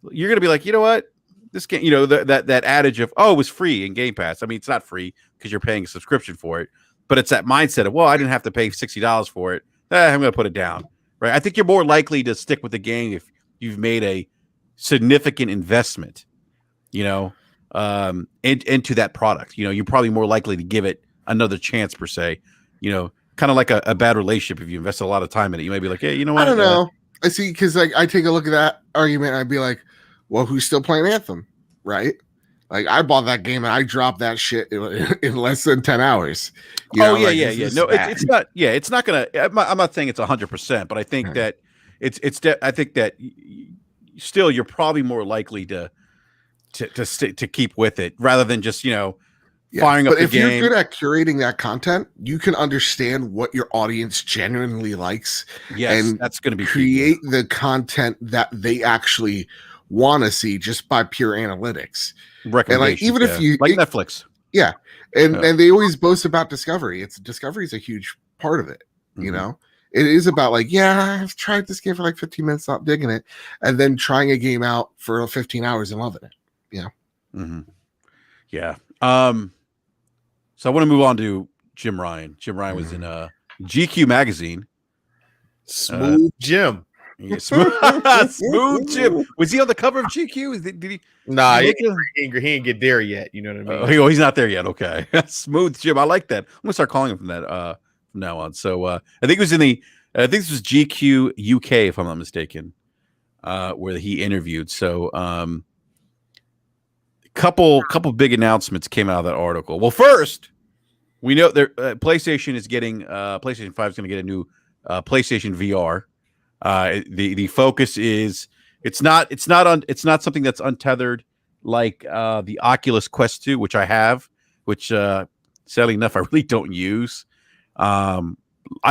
you're going to be like, you know what, this game, that adage of, oh, it was free in Game Pass. I mean, it's not free because you're paying a subscription for it, but it's that mindset of, well, I didn't have to pay $60 for it. I'm going to put it down, right? I think you're more likely to stick with the game if you've made a significant investment, into that product. You're probably more likely to give it another chance per se, kind of like a bad relationship. If you invest a lot of time in it, you may be like, hey, you know what? I don't know. I see, because like I take a look at that argument and I'd be like, well, who's still playing Anthem, right? Like I bought that game and I dropped that shit in less than 10 hours. No, it's not. Yeah, it's not gonna. I'm not saying it's 100%, but I think that I think that still you're probably more likely to keep with it rather than just firing up the game. But if you're good at curating that content, you can understand what your audience genuinely likes. Yes, and that's going to be create the content that they actually want to see just by pure analytics. And like even if you like Netflix, and they always boast about discovery. Discovery is a huge part of it. You know, it is about like, I've tried this game for like 15 minutes, not digging it, and then trying a game out for 15 hours and loving it. Yeah. So I want to move on to Jim Ryan. Jim Ryan was in GQ magazine. Smooth Jim. Yeah, smooth Jim. Was he on the cover of GQ? Did he? Nah, he ain't get there yet. You know what I mean? He's not there yet. Okay. Smooth Jim. I like that. I'm gonna start calling him from that from now on. So I think it was I think this was GQ UK, if I'm not mistaken, where he interviewed. So couple big announcements came out of that article. Well, first, we know that PlayStation is getting PlayStation 5 is going to get a new PlayStation VR. The focus is it's not something that's untethered like the Oculus Quest 2, which I have, which sadly enough I really don't use. I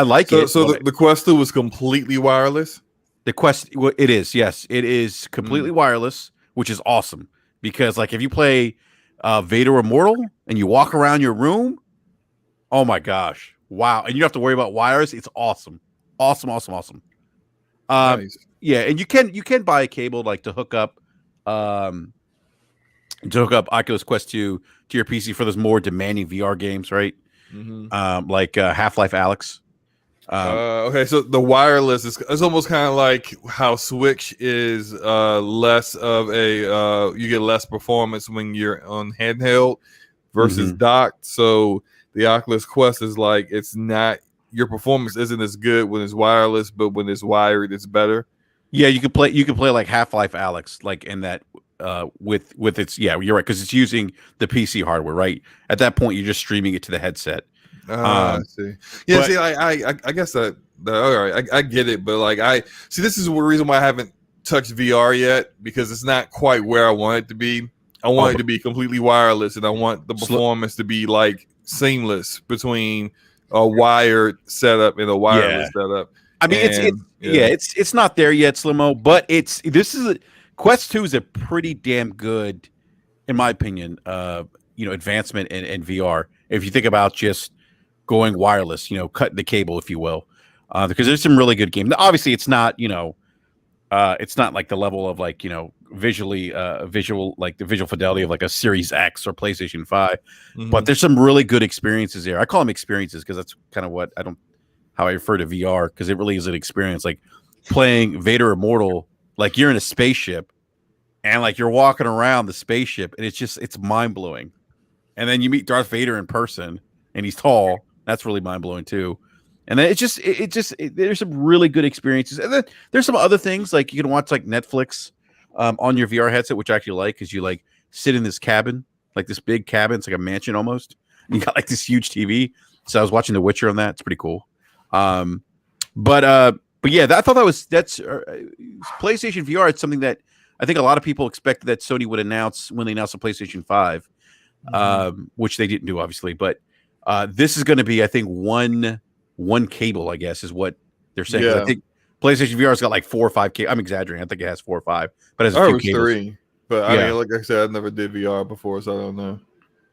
like it. So the Quest 2 was completely wireless. The Quest, it is, yes, it is completely wireless, which is awesome because like if you play Vader Immortal and you walk around your room, oh my gosh, wow, and you don't have to worry about wires. It's awesome. Nice. Yeah, and you can buy a cable like to hook up Oculus Quest 2 to your PC for those more demanding VR games, right? Like Half-Life Alyx. Okay, so the wireless is almost kind of like how Switch is less of a you get less performance when you're on handheld versus docked. So the Oculus Quest is like it's not, your performance isn't as good when it's wireless, but when it's wired, it's better. Yeah, you could play like Half-Life Alyx, like in that with its, yeah, you're right, because it's using the PC hardware, right? At that point, you're just streaming it to the headset. I see. Yeah, but, see, I guess that all right, I get it, but like this is the reason why I haven't touched VR yet, because it's not quite where I want it to be. I want it to be completely wireless, and I want the performance to be like seamless between a wired setup and a wireless setup. I mean, it's not there yet, Slimo, but Quest 2 is a pretty damn good, in my opinion, advancement in VR. If you think about just going wireless, cutting the cable, if you will, because there's some really good games. Now, obviously, it's not like the level of like visual like the visual fidelity of like a Series X or PlayStation 5, but there's some really good experiences there. I call them experiences because that's kind of how I refer to VR, because it really is an experience. Like playing Vader Immortal, like you're in a spaceship and like you're walking around the spaceship, and it's mind blowing. And then you meet Darth Vader in person, and he's tall. That's really mind blowing too. And then there's some really good experiences. And then there's some other things like you can watch like Netflix on your VR headset, which I actually like, because you like sit in this cabin, like this big cabin. It's like a mansion almost. And you got like this huge TV. So I was watching The Witcher on that. It's pretty cool. But yeah, I thought that's PlayStation VR. It's something that I think a lot of people expected that Sony would announce when they announced the PlayStation 5, which they didn't do, obviously. But this is going to be, I think, one cable, I guess, is what they're saying. Yeah. I think PlayStation VR's got like 4 or 5 cables. I'm exaggerating. I think it has 4 or 5, but it has a few cables. 3. But I mean, like I said, I never did VR before, so I don't know.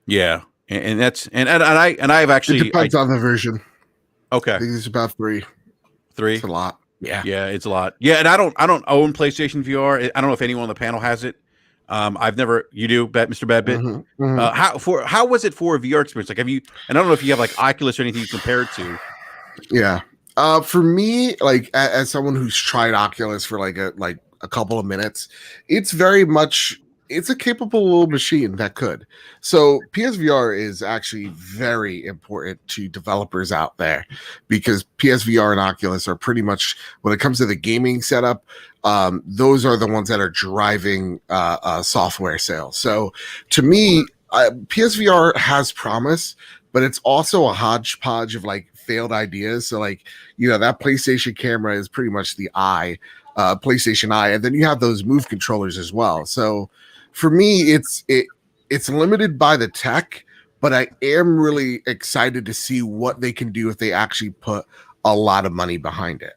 Yeah, and I've actually, it depends on the version. Okay, I think it's about 3. 3. It's a lot. Yeah, it's a lot. Yeah, and I don't own PlayStation VR. I don't know if anyone on the panel has it. I've never. You do, Mr. Badbit. How was it for a VR experience? Like, have you? And I don't know if you have like Oculus or anything you compare it to. Yeah. For me, like as someone who's tried Oculus for like a couple of minutes, it's very much it's a capable little machine that could. So PSVR is actually very important to developers out there because PSVR and Oculus are pretty much, when it comes to the gaming setup, those are the ones that are driving software sales. So to me, PSVR has promise, but it's also a hodgepodge of like failed ideas. So like, that PlayStation camera is pretty much the eye, PlayStation Eye, and then you have those Move controllers as well. So for me, it's limited by the tech, but I am really excited to see what they can do if they actually put a lot of money behind it.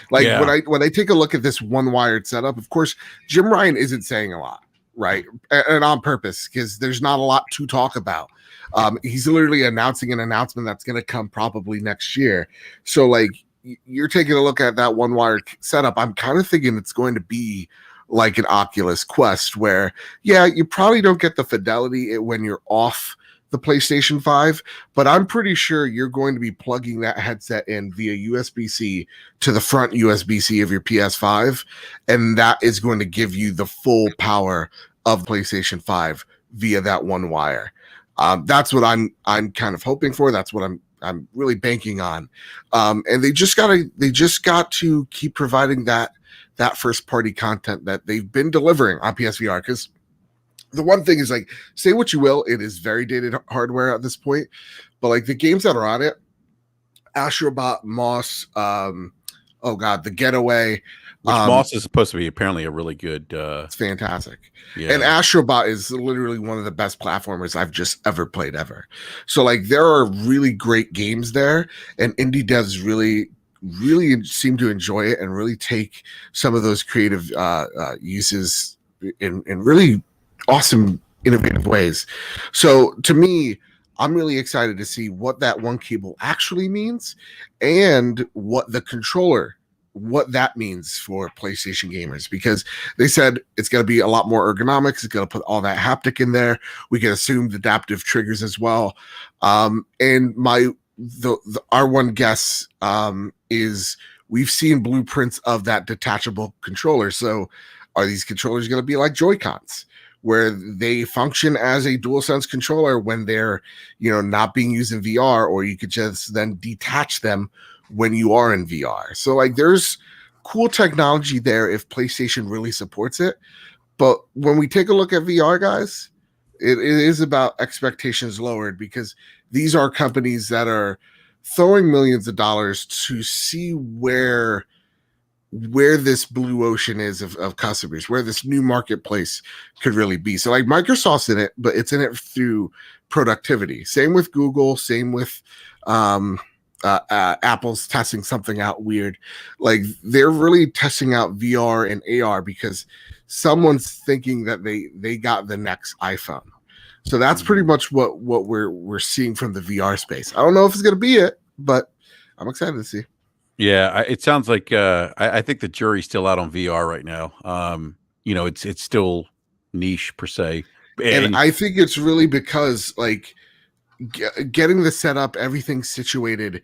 When I take a look at this one wired setup, of course, Jim Ryan isn't saying a lot, right? And on purpose, because there's not a lot to talk about. He's literally announcing an announcement that's going to come probably next year. So like, you're taking a look at that one wired setup. I'm kind of thinking it's going to be like an Oculus Quest where, you probably don't get the fidelity when you're off the PlayStation 5, but I'm pretty sure you're going to be plugging that headset in via USB-C to the front USB-C of your PS5, and that is going to give you the full power of PlayStation 5 via that one wire. That's what I'm kind of hoping for. That's what I'm really banking on. And they just got to keep providing that first party content that they've been delivering on PSVR. Because the one thing is, like, say what you will, it is very dated hardware at this point, but like the games that are on it, Astrobot, Moss, The Getaway, which Moss is supposed to be apparently a really good. It's fantastic. Yeah. And Astrobot is literally one of the best platformers I've just ever played ever. So like there are really great games there, and indie devs really seem to enjoy it and really take some of those creative uses in really awesome, innovative ways. So to me, I'm really excited to see what that one cable actually means and what the controller, what that means for PlayStation gamers, because they said it's going to be a lot more ergonomics. It's going to put all that haptic in there. We can assume the adaptive triggers as well. And our one guess is we've seen blueprints of that detachable controller. So are these controllers going to be like Joy-Cons, where they function as a DualSense controller when they're, not being used in VR, or you could just then detach them when you are in VR. So like there's cool technology there if PlayStation really supports it. But when we take a look at VR, guys, it is about expectations lowered, because these are companies that are throwing millions of dollars to see where this blue ocean is of customers, where this new marketplace could really be. So like Microsoft's in it, but it's in it through productivity. Same with Google, same with Apple's testing something out weird. Like they're really testing out VR and AR because someone's thinking that they got the next iPhone. So that's pretty much what we're seeing from the VR space. I don't know if it's going to be it, but I'm excited to see. Yeah, it sounds like I think the jury's still out on VR right now. It's still niche per se, and I think it's really because like getting the setup, everything situated.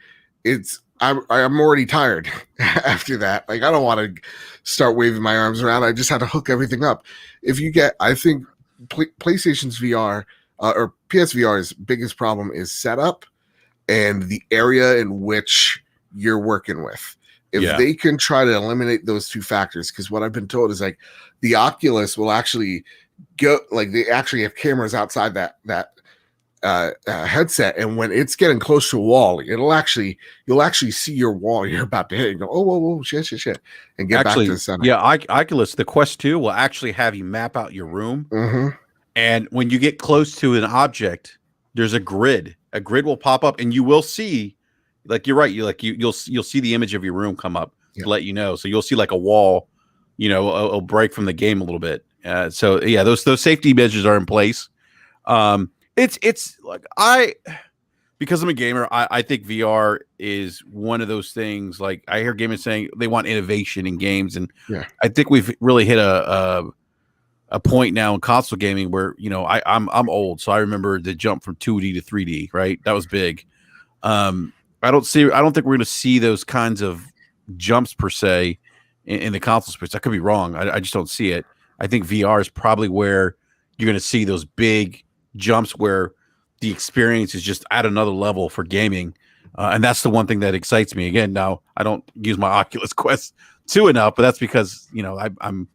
I'm already tired after that. Like I don't want to start waving my arms around. I just had to hook everything up. I think PlayStation's VR or PSVR's biggest problem is setup and the area in which you're working with. If they can try to eliminate those two factors, because what I've been told is like the Oculus will actually go, like they actually have cameras outside that headset, and when it's getting close to a wall, you'll actually see your wall you're about to hit and go, oh whoa, shit, and get back to the center. Yeah, Oculus, the Quest 2 will actually have you map out your room, and when you get close to an object, there's a grid. A grid will pop up, and you will see, like you're right, you'll see the image of your room come up to let you know. So you'll see like a wall, it'll break from the game a little bit. So yeah, those safety measures are in place. It's like because I'm a gamer, I think VR is one of those things. Like I hear gamers saying they want innovation in games, and I think we've really hit a point now in console gaming where I'm old, so I remember the jump from 2D to 3D. Right, that was big. I don't think we're going to see those kinds of jumps per se in the console space. I could be wrong. I just don't see it. I think VR is probably where you're going to see those big jumps where the experience is just at another level for gaming. And that's the one thing that excites me. Again, now I don't use my Oculus Quest 2 enough, but that's because, I'm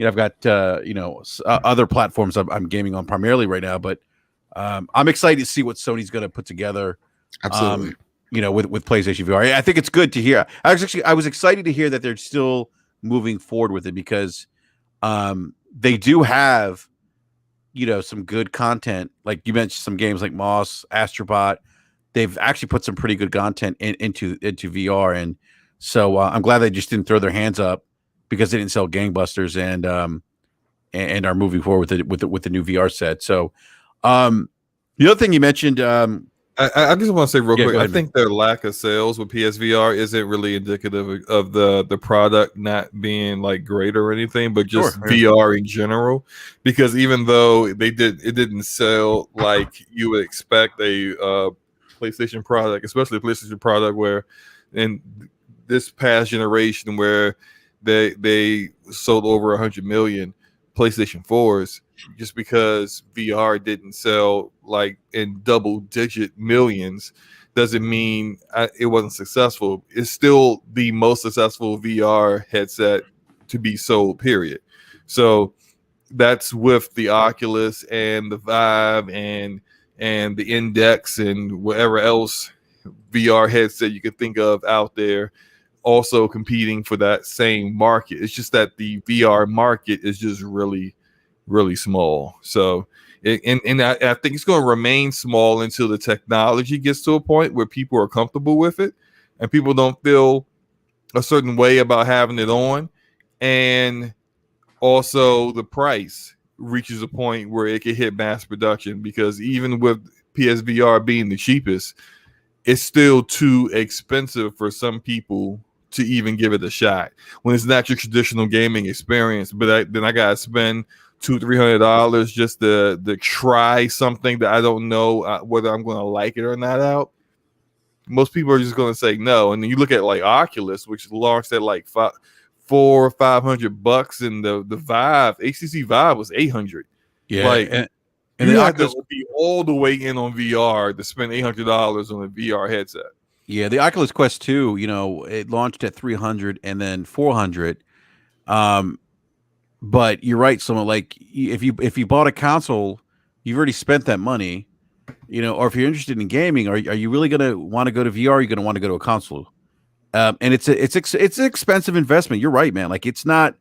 I've got, other platforms I'm gaming on primarily right now, but I'm excited to see what Sony's going to put together. Absolutely. With PlayStation VR. I think it's good to hear. I was excited to hear that they're still moving forward with it because they do have, some good content. Like you mentioned, some games like Moss, Astrobot. They've actually put some pretty good content into VR, and so I'm glad they just didn't throw their hands up because they didn't sell gangbusters and are moving forward with the new VR set. So the other thing you mentioned. I just want to say real quick, go I ahead, think their lack of sales with PSVR isn't really indicative of the product not being like great or anything, but just VR in general. Because even though it didn't sell like you would expect a PlayStation product, especially a PlayStation product where in this past generation where they sold over 100 million PlayStation 4s. Just because VR didn't sell like in double-digit millions doesn't mean it wasn't successful. It's still the most successful VR headset to be sold, period. So that's with the Oculus and the Vive and the Index and whatever else VR headset you could think of out there also competing for that same market. It's just that the VR market is just really small. So I think it's going to remain small until the technology gets to a point where people are comfortable with it and people don't feel a certain way about having it on, and also the price reaches a point where it can hit mass production, because even with PSVR being the cheapest, it's still too expensive for some people to even give it a shot when it's not your traditional gaming experience. But then I gotta spend $200-$300 just to try something that I don't know whether I'm going to like it or not out. Most people are just going to say no. And then you look at like Oculus, which launched at like $400 or $500, and the Vive, HTC Vive was $800. Yeah, like and you the have Oculus to be all the way in on VR to spend $800 on a VR headset. Yeah, the Oculus Quest 2, it launched at 300 and then 400. But you're right, someone like if you bought a console, you've already spent that money, or if you're interested in gaming, are you really going to want to go to VR? Or are you going to want to go to a console? And it's an expensive investment. You're right, man. Like it's not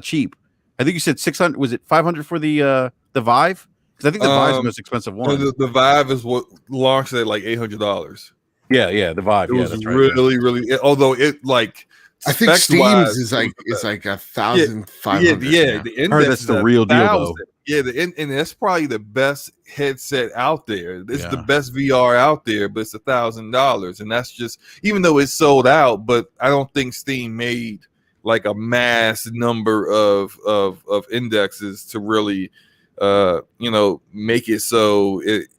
cheap. I think you said 600. Was it 500 for the Vive? Because I think the Vive's the most expensive one. The Vive is what launched at like $800. Yeah, the Vive. It was that's really, although it like. I think Steam's is like 1,500. Yeah, the Index that's the real deal, though. Yeah, and that's probably the best headset out there. It's the best VR out there, but it's $1,000, and that's just, even though it's sold out. But I don't think Steam made like a mass number of indexes to really, make it so it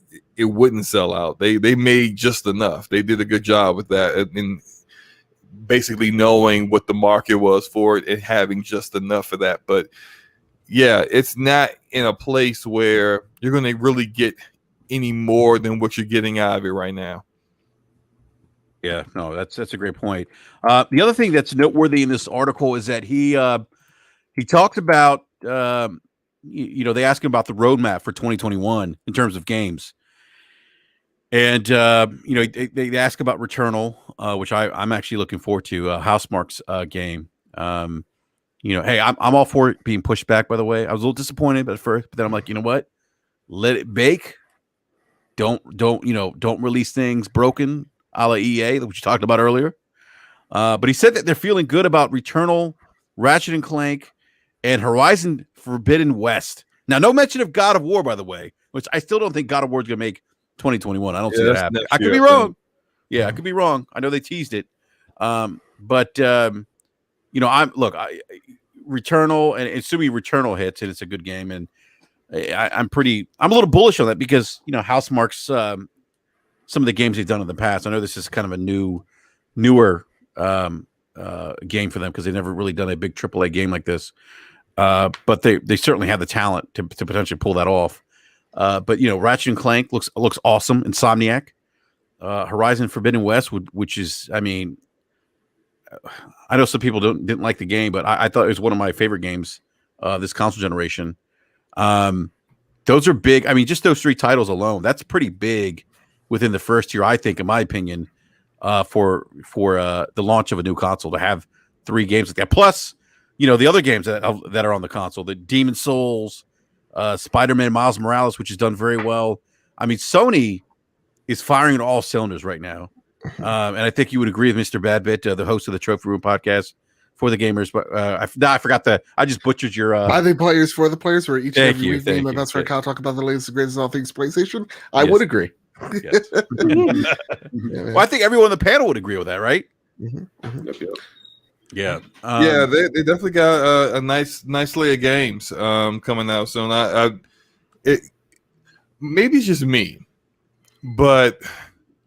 wouldn't sell out. They made just enough. They did a good job with that, and basically knowing what the market was for it and having just enough of that. But yeah, it's not in a place where you're going to really get any more than what you're getting out of it right now. Yeah, no, that's a great point. The other thing that's noteworthy in this article is that he talked about they asked him about the roadmap for 2021 in terms of games. And they ask about Returnal, which I'm actually looking forward to. Housemarque's game. Hey, I'm all for it being pushed back. By the way, I was a little disappointed at first, but then I'm like, you know what? Let it bake. Don't release things broken, a la EA, which you talked about earlier. But he said that they're feeling good about Returnal, Ratchet and Clank, and Horizon Forbidden West. Now, no mention of God of War, by the way, which I still don't think God of War is going to make 2021. I don't see that happening. I could be wrong. Yeah, I could be wrong. I know they teased it. But Returnal, and assuming Returnal hits and it's a good game, and I'm a little bullish on that because Housemarque's some of the games they've done in the past. I know this is kind of a newer game for them because they've never really done a big AAA game like this. but they certainly have the talent to potentially pull that off. But Ratchet and Clank looks awesome. Insomniac, Horizon Forbidden West, which is, I mean, I know some people didn't like the game, but I thought it was one of my favorite games this console generation. Those are big. I mean, just those 3 titles alone, that's pretty big within the first year, I think, in my opinion, for the launch of a new console to have 3 games like that. Plus, the other games that are on the console, the Demon Souls, Spider-Man Miles Morales, which has done very well. I mean, Sony is firing on all cylinders right now. And I think you would agree with Mr. Badbit, the host of the Trophy Room podcast for the gamers. But I forgot I just butchered your. By the players, for the players, where each and every week, thank my you. best friend Kyle talk about the latest and greatest of all things PlayStation. I would agree. Yes. Well, I think everyone on the panel would agree with that, right? Yeah. Yeah, they definitely got a nice slate of games coming out soon. Maybe it's just me, but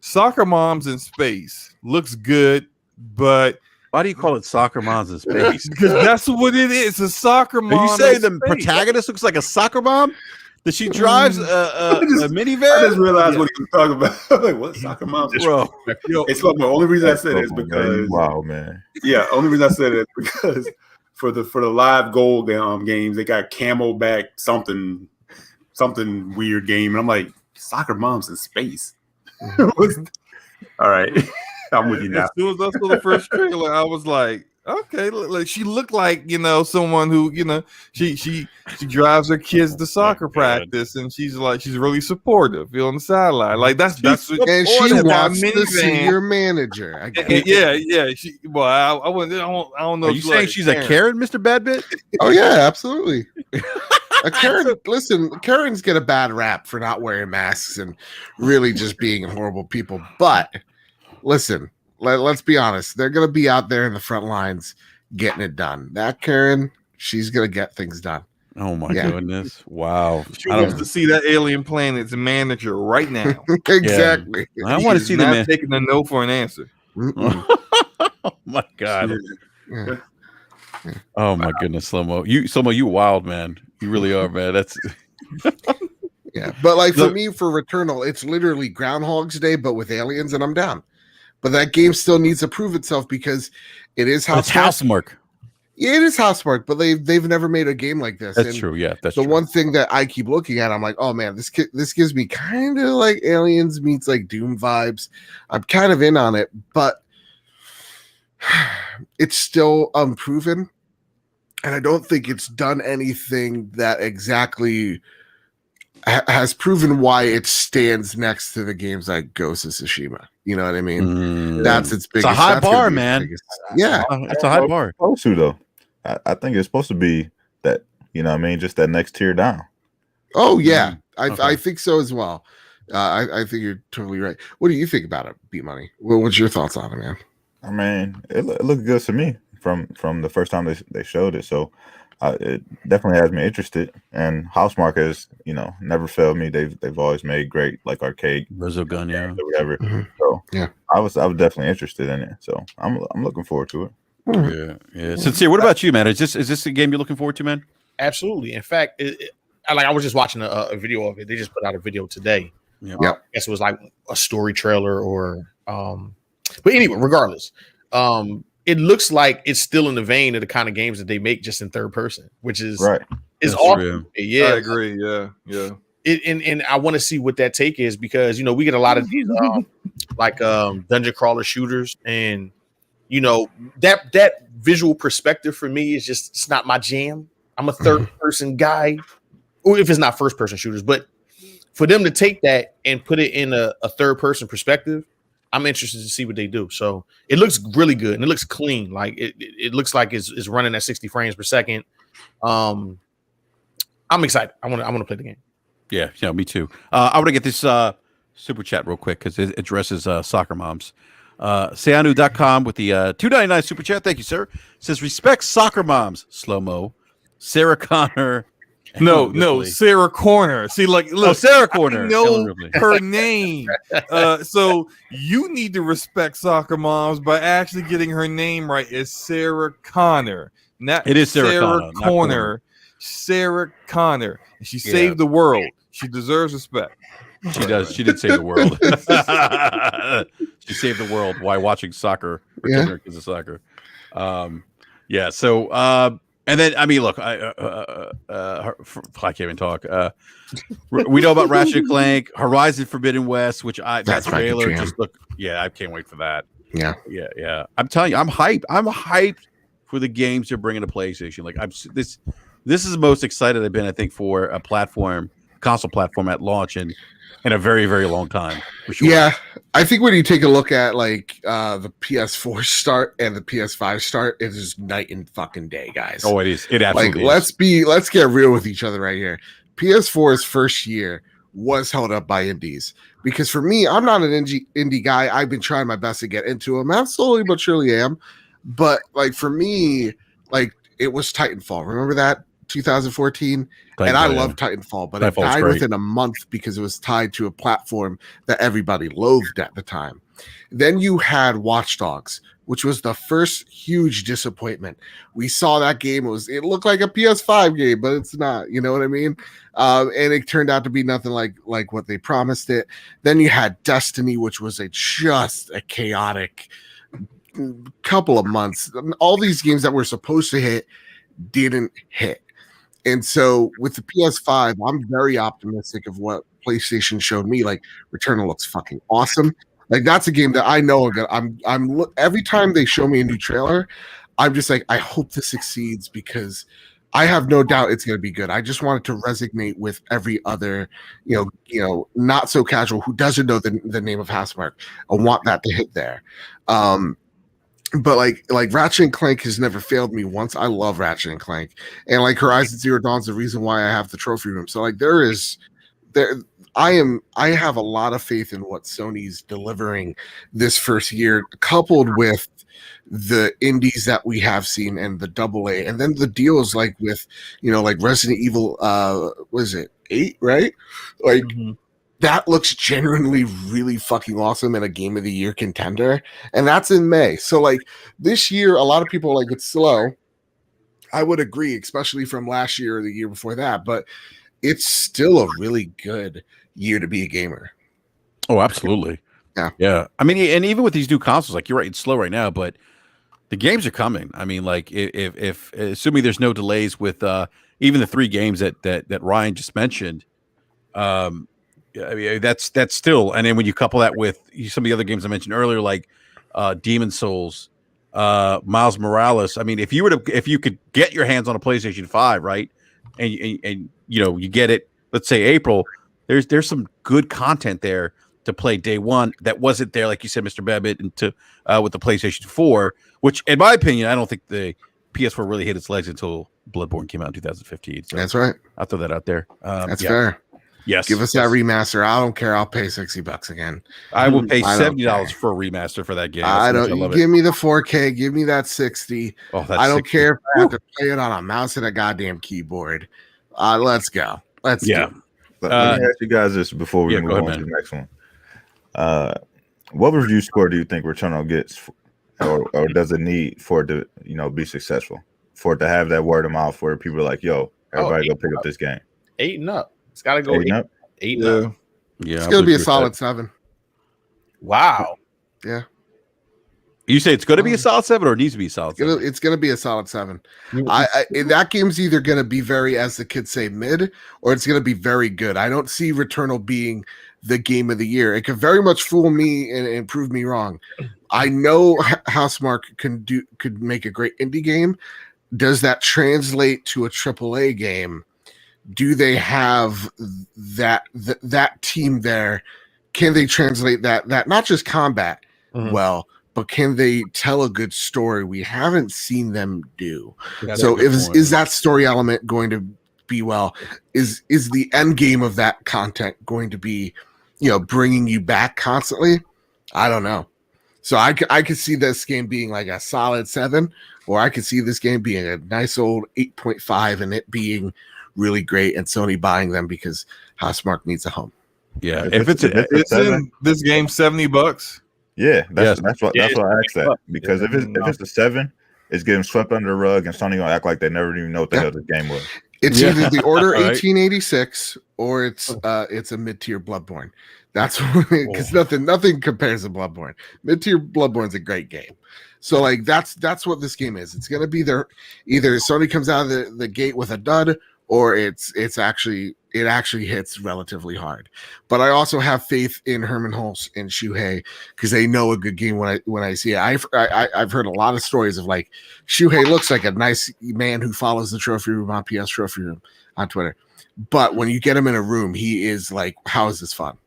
Soccer Moms in Space looks good, but why do you call it Soccer Moms in Space? Because that's what it is. A soccer mom. Are you saying the protagonist looks like a soccer mom? That she drives a minivan? I just realized what he was talking about. Like, what soccer moms? Bro, it's like the only reason I said it is because wow, man. Yeah, only reason I said it is because for the live gold games, they got camo back something weird game, and I'm like, soccer moms in space. All right, I'm with you now. As soon as I saw the first trailer, I was like, okay, like she looked like someone who she drives her kids to soccer practice, and she's really supportive. On the sideline, like that's what, and she wants to see your manager. I guess. Yeah. I don't know. Are you saying she's a Karen, Mr. Badbit? Oh yeah, absolutely. Karen, listen, Karens get a bad rap for not wearing masks and really just being horrible people. But listen, let's be honest. They're going to be out there in the front lines getting it done. That Karen, she's going to get things done. Oh, my goodness. Wow. She wants to see that alien planet's manager right now. Exactly. Yeah. I want to see the man. Taking a no for an answer. Oh, my God. Yeah. Oh, my goodness, Slow-Mo. You wild, man. You really are, man. That's... Yeah, but like for me, for Returnal, it's literally Groundhog's Day, but with aliens, and I'm down. But that game still needs to prove itself because it is Housemarque. Yeah, it is Housemarque, but they've never made a game like this. That's true. Yeah, that's the true. one thing that I keep looking at. I'm like, oh man, this gives me kind of like Aliens meets like Doom vibes. I'm kind of in on it, but it's still unproven, and I don't think it's done anything that exactly has proven why it stands next to the games like Ghost of Tsushima. You know what I mean? That's its biggest. It's a high bar, man. Yeah, it's a high bar. Supposed to though. I think it's supposed to be that. You know what I mean? Just that next tier down. Oh yeah, I think so as well. I think you're totally right. What do you think about it, Beat Money? What's your thoughts on it, man? I mean, it looked good to me from the first time they showed it. So it definitely has me interested. And Housemarque has, never failed me. They've always made great like arcade Resogun, yeah, or whatever. Mm-hmm. So yeah, I was definitely interested in it. So I'm looking forward to it. Yeah. Sincere, what about you, man? Is this a game you're looking forward to, man? Absolutely. In fact, I was just watching a video of it. They just put out a video today. Yeah. I guess it was like a story trailer or but anyway, regardless, it looks like it's still in the vein of the kind of games that they make just in third person, which is right. Is awesome. Yeah, I agree. Yeah. And I want to see what that take is because we get a lot of these dungeon crawler shooters, and that visual perspective for me is just it's not my jam. I'm a third person guy, or if it's not first person shooters, but for them to take that and put it in a third person perspective, I'm interested to see what they do. So it looks really good and it looks clean. Like it looks like it's running at 60 frames per second. I'm excited. I want to play the game. Yeah, me too. I want to get this super chat real quick because it addresses soccer moms. Seanu.com with the $2.99 super chat. Thank you, sir. Says respect soccer moms. Slow-mo. Sarah Connor. No, Sarah Corner. See, look, Sarah Corner. I know her name. So you need to respect soccer moms by actually getting her name right. It's Sarah Connor. Not It is Sarah Sarah Connor, not Connor. Sarah Connor. And she saved the world. She deserves respect. She does. She did save the world. She saved the world while watching soccer, pretending her kids are soccer. Yeah. So, and then I mean, look, I can't even talk. We know about Ratchet and Clank, Horizon Forbidden West, which that trailer just look. Yeah, I can't wait for that. Yeah. I'm telling you, I'm hyped. I'm hyped for the games they're bringing to PlayStation. Like this is the most excited I've been, I think, for a console platform at launch in a very, very long time. For sure. Yeah, I think when you take a look at like the PS4 start and the PS5 start, it is night and fucking day, guys. Oh, it is. It absolutely is. Let's get real with each other right here. PS4's first year was held up by indies because for me, I'm not an indie guy. I've been trying my best to get into them. I slowly but surely am. But like for me, like it was Titanfall. Remember that 2014? And I love Titanfall, but it died within a month because it was tied to a platform that everybody loathed at the time. Then you had Watch Dogs, which was the first huge disappointment. We saw that game. It looked like a PS5 game, but it's not. You know what I mean? And it turned out to be nothing like what they promised it. Then you had Destiny, which was just a chaotic couple of months. All these games that were supposed to hit didn't hit. And so with the PS5, I'm very optimistic of what PlayStation showed me. Like Returnal looks fucking awesome. Like that's a game that I know I'm every time they show me a new trailer, I'm just like, I hope this succeeds because I have no doubt it's going to be good. I just want it to resonate with every other, not so casual who doesn't know the name of Housemarque. I want that to hit there. But like Ratchet and Clank has never failed me once. I love Ratchet and Clank, and like Horizon Zero Dawn's the reason why I have the trophy room. So like I have a lot of faith in what Sony's delivering this first year, coupled with the indies that we have seen and the AA, and then the deals like with like Resident Evil, was it 8, right? Like. Mm-hmm. That looks genuinely really fucking awesome and a game of the year contender. And that's in May. So like this year, a lot of people are like, it's slow. I would agree, especially from last year or the year before that, but it's still a really good year to be a gamer. Oh, absolutely. Yeah. I mean, and even with these new consoles, like you're right, it's slow right now, but the games are coming. I mean, like if assuming there's no delays with even the 3 games that Ryan just mentioned, I mean, that's still, and then when you couple that with some of the other games I mentioned earlier, like Demon Souls, Miles Morales. I mean, if you could get your hands on a PlayStation 5, right, and you get it, let's say April, there's some good content there to play day one that wasn't there, like you said, Mr. Babbitt, with the PlayStation 4, which, in my opinion, I don't think the PS4 really hit its legs until Bloodborne came out in 2015. So that's right. I'll throw that out there. That's fair. Yes. Give us that remaster. I don't care. I'll pay $60 again. I will pay $70 for a remaster for that game. I don't. Give me the 4K. Give me that 60. Oh, that's I don't 60. care if I have to play it on a mouse and a goddamn keyboard. Let's go. Let's go. Let me ask you guys this before we move on to the next one. What review score do you think Returnal gets, or does it need for it to be successful, for it to have that word of mouth where people are like, "Yo, everybody go pick up this game." 8 and up. It's got to go 8 and up. 8 and up. Yeah, it's going to be a solid 7. Wow. Yeah. You say it's going to be a solid 7 or it needs to be a solid 7? It's going to be a solid 7. That game's either going to be very, as the kids say, mid, or it's going to be very good. I don't see Returnal being the game of the year. It could very much fool me and prove me wrong. I know Housemarque could make a great indie game. Does that translate to a AAA game? Do they have that team there? Can they translate that not just combat well, but can they tell a good story? We haven't seen them do. So is that story element going to be well? Is the end game of that content going to be, bringing you back constantly? I don't know. So I could see this game being like a solid 7, or I could see this game being a nice old 8.5 and it being really great and Sony buying them because Housemarque needs a home. Yeah, if it's in this game $70. Yeah, that's what I asked that, because if it's a 7, it's getting swept under the rug, and Sony gonna act like they never even know what the hell this game was. It's either the Order Right. 1886 or it's a mid-tier Bloodborne. That's because nothing compares to Bloodborne. Mid-tier Bloodborne's a great game. So like that's what this game is. It's gonna be either Sony comes out of the gate with a dud, or it actually hits relatively hard. But I also have faith in Herman Hulse and Shuhei because they know a good game when I see it. I've heard a lot of stories of like Shuhei looks like a nice man who follows the trophy room on PS Trophy Room on Twitter, but when you get him in a room, he is like, how is this fun?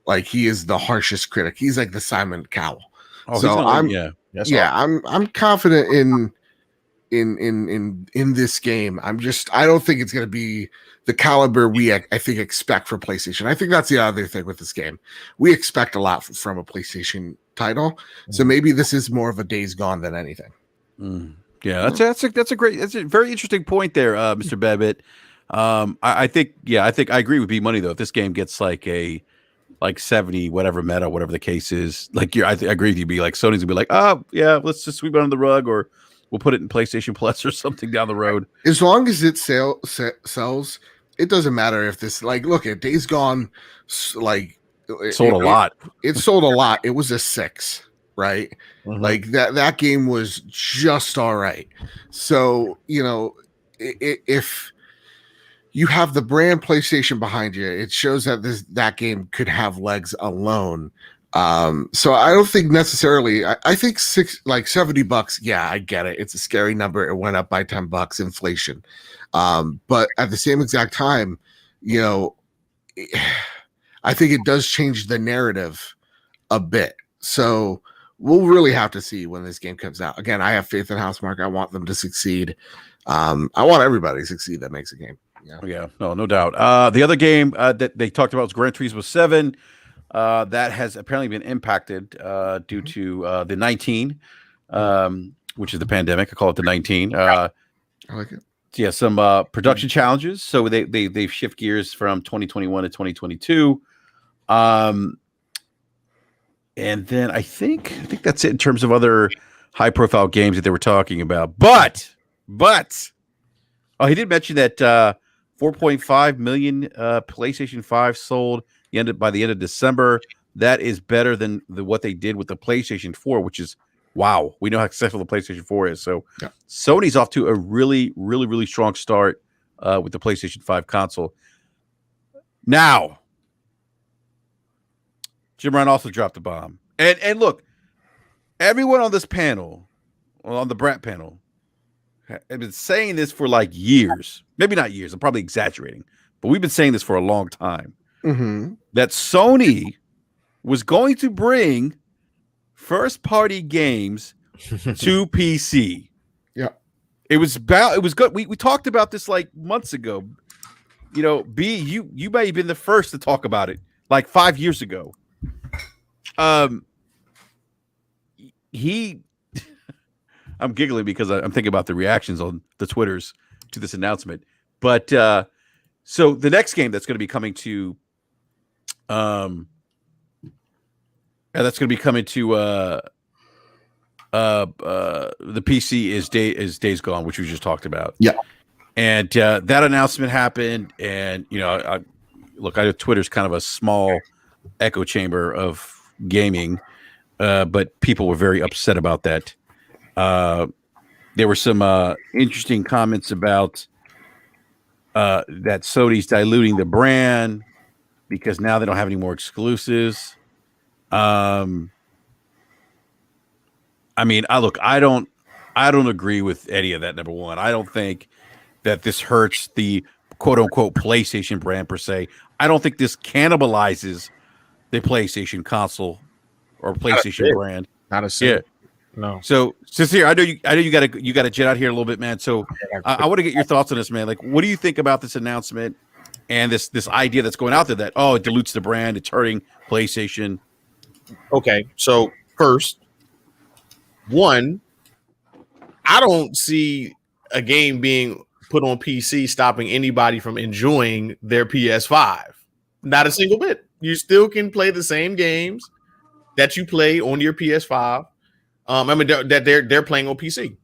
Like he is the harshest critic. He's like the Simon Cowell. Oh, so I'm awesome. I'm confident in this game. I don't think it's going to be the caliber I think expect for PlayStation. I think that's the other thing with this game. We expect a lot from a PlayStation title, so maybe this is more of a Days Gone than anything. Yeah, that's a very interesting point there, Mr. Babbitt. I think I agree with B Money though. If this game gets like 70 whatever meta, whatever the case is, like I agree with you. Be like Sony's gonna be like, oh yeah, let's just sweep it under the rug, or we'll put it in PlayStation Plus or something down the road. As long as it sells, it doesn't matter if this look at Days Gone, like sold a lot. It sold a lot. It was a 6, right? Mhm. Like that game was just all right. So if you have the brand PlayStation behind you, it shows that that game could have legs alone. So I don't think necessarily. I think $70. Yeah, I get it. It's a scary number. It went up by $10, inflation. But at the same exact time, I think it does change the narrative a bit. So we'll really have to see when this game comes out. Again, I have faith in Housemarque. I want them to succeed. I want everybody to succeed that makes a game. Yeah, no doubt. The other game that they talked about was Gran Turismo 7. That has apparently been impacted due to the 19, which is the pandemic. I call it the 19. I like it. Yeah, some production challenges. So they've shift gears from 2021 to 2022. And then I think that's it in terms of other high profile games that they were talking about. But he did mention that 4.5 million PlayStation 5 sold by the end of December. That is better than what they did with the PlayStation 4, which is wow. We know how successful the PlayStation 4 is. So yeah. Sony's off to a really, really, really strong start with the PlayStation 5 console. Now, Jim Ryan also dropped a bomb. And look, everyone on this panel, on the BRAP panel, have been saying this for like years. Maybe not years. I'm probably exaggerating. But we've been saying this for a long time. Mm-hmm. That Sony was going to bring first-party games to PC. Yeah. It was good. We talked about this like months ago. B, you may have been the first to talk about it like 5 years ago. I'm giggling because I'm thinking about the reactions on the Twitters to this announcement. But so the next game that's going to be coming to the PC is Days Gone, which we just talked about. Yeah. And that announcement happened, and I know Twitter's kind of a small echo chamber of gaming, but people were very upset about that. There were some interesting comments about that Sony's diluting the brand because now they don't have any more exclusives. I don't agree with any of that. Number one, I don't think that this hurts the quote unquote PlayStation brand per se. I don't think this cannibalizes the PlayStation console or PlayStation brand. Not a single. Yeah. No. So Sincere, I know you got to jet out here a little bit, man. So I want to get your thoughts on this, man. Like, what do you think about this announcement and this idea that's going out there that it dilutes the brand, it's hurting PlayStation? Okay, so first, one, I don't see a game being put on PC stopping anybody from enjoying their PS5. Not a single bit. You still can play the same games that you play on your PS5. That they're playing on PC.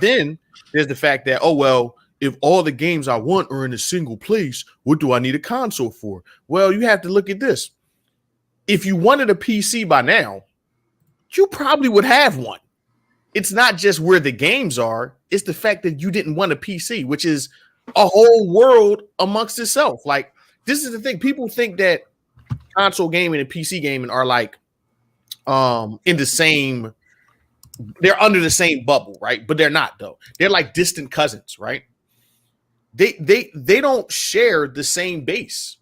Then there's the fact that, oh, well, if all the games I want are in a single place, what do I need a console for? Well, you have to look at this. If you wanted a PC by now, you probably would have one. It's not just where the games are. It's the fact that you didn't want a PC, which is a whole world amongst itself. Like, this is the thing. People think that console gaming and PC gaming are like in the same, they're under the same bubble, right? But they're not, though. They're like distant cousins, right? They don't share the same base.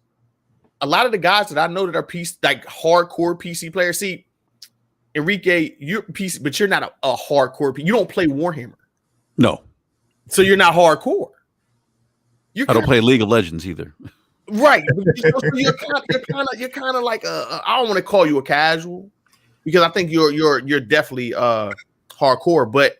A lot of the guys that I know that are PC, like hardcore PC players, see, Enrique, you're PC, but you're not a hardcore PC. You don't play Warhammer. No. So you're not hardcore. I don't play League of Legends either. Right. You're kind of like I don't want to call you a casual because I think you're definitely hardcore. But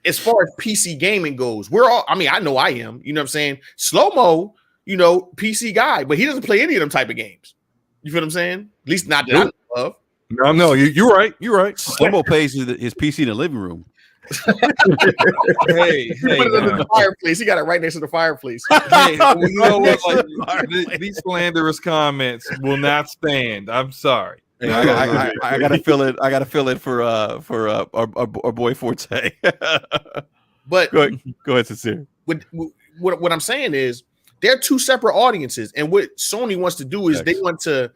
as far as PC gaming goes, we're all. I mean, I know I am. You know what I'm saying? Slow-mo, PC guy, but he doesn't play any of them type of games. You feel what I'm saying? At least not that I know of. No, you're right. You're right. Slow-mo pays his PC in the living room. Hey, Put it in the fireplace. He got it right next to the fireplace. hey, you know what? Like, these slanderous comments will not stand. I'm sorry. I gotta fill it. I gotta fill it for our boy Forte. But go ahead, Sincere. What I'm saying is they're two separate audiences, and what Sony wants to do is they want to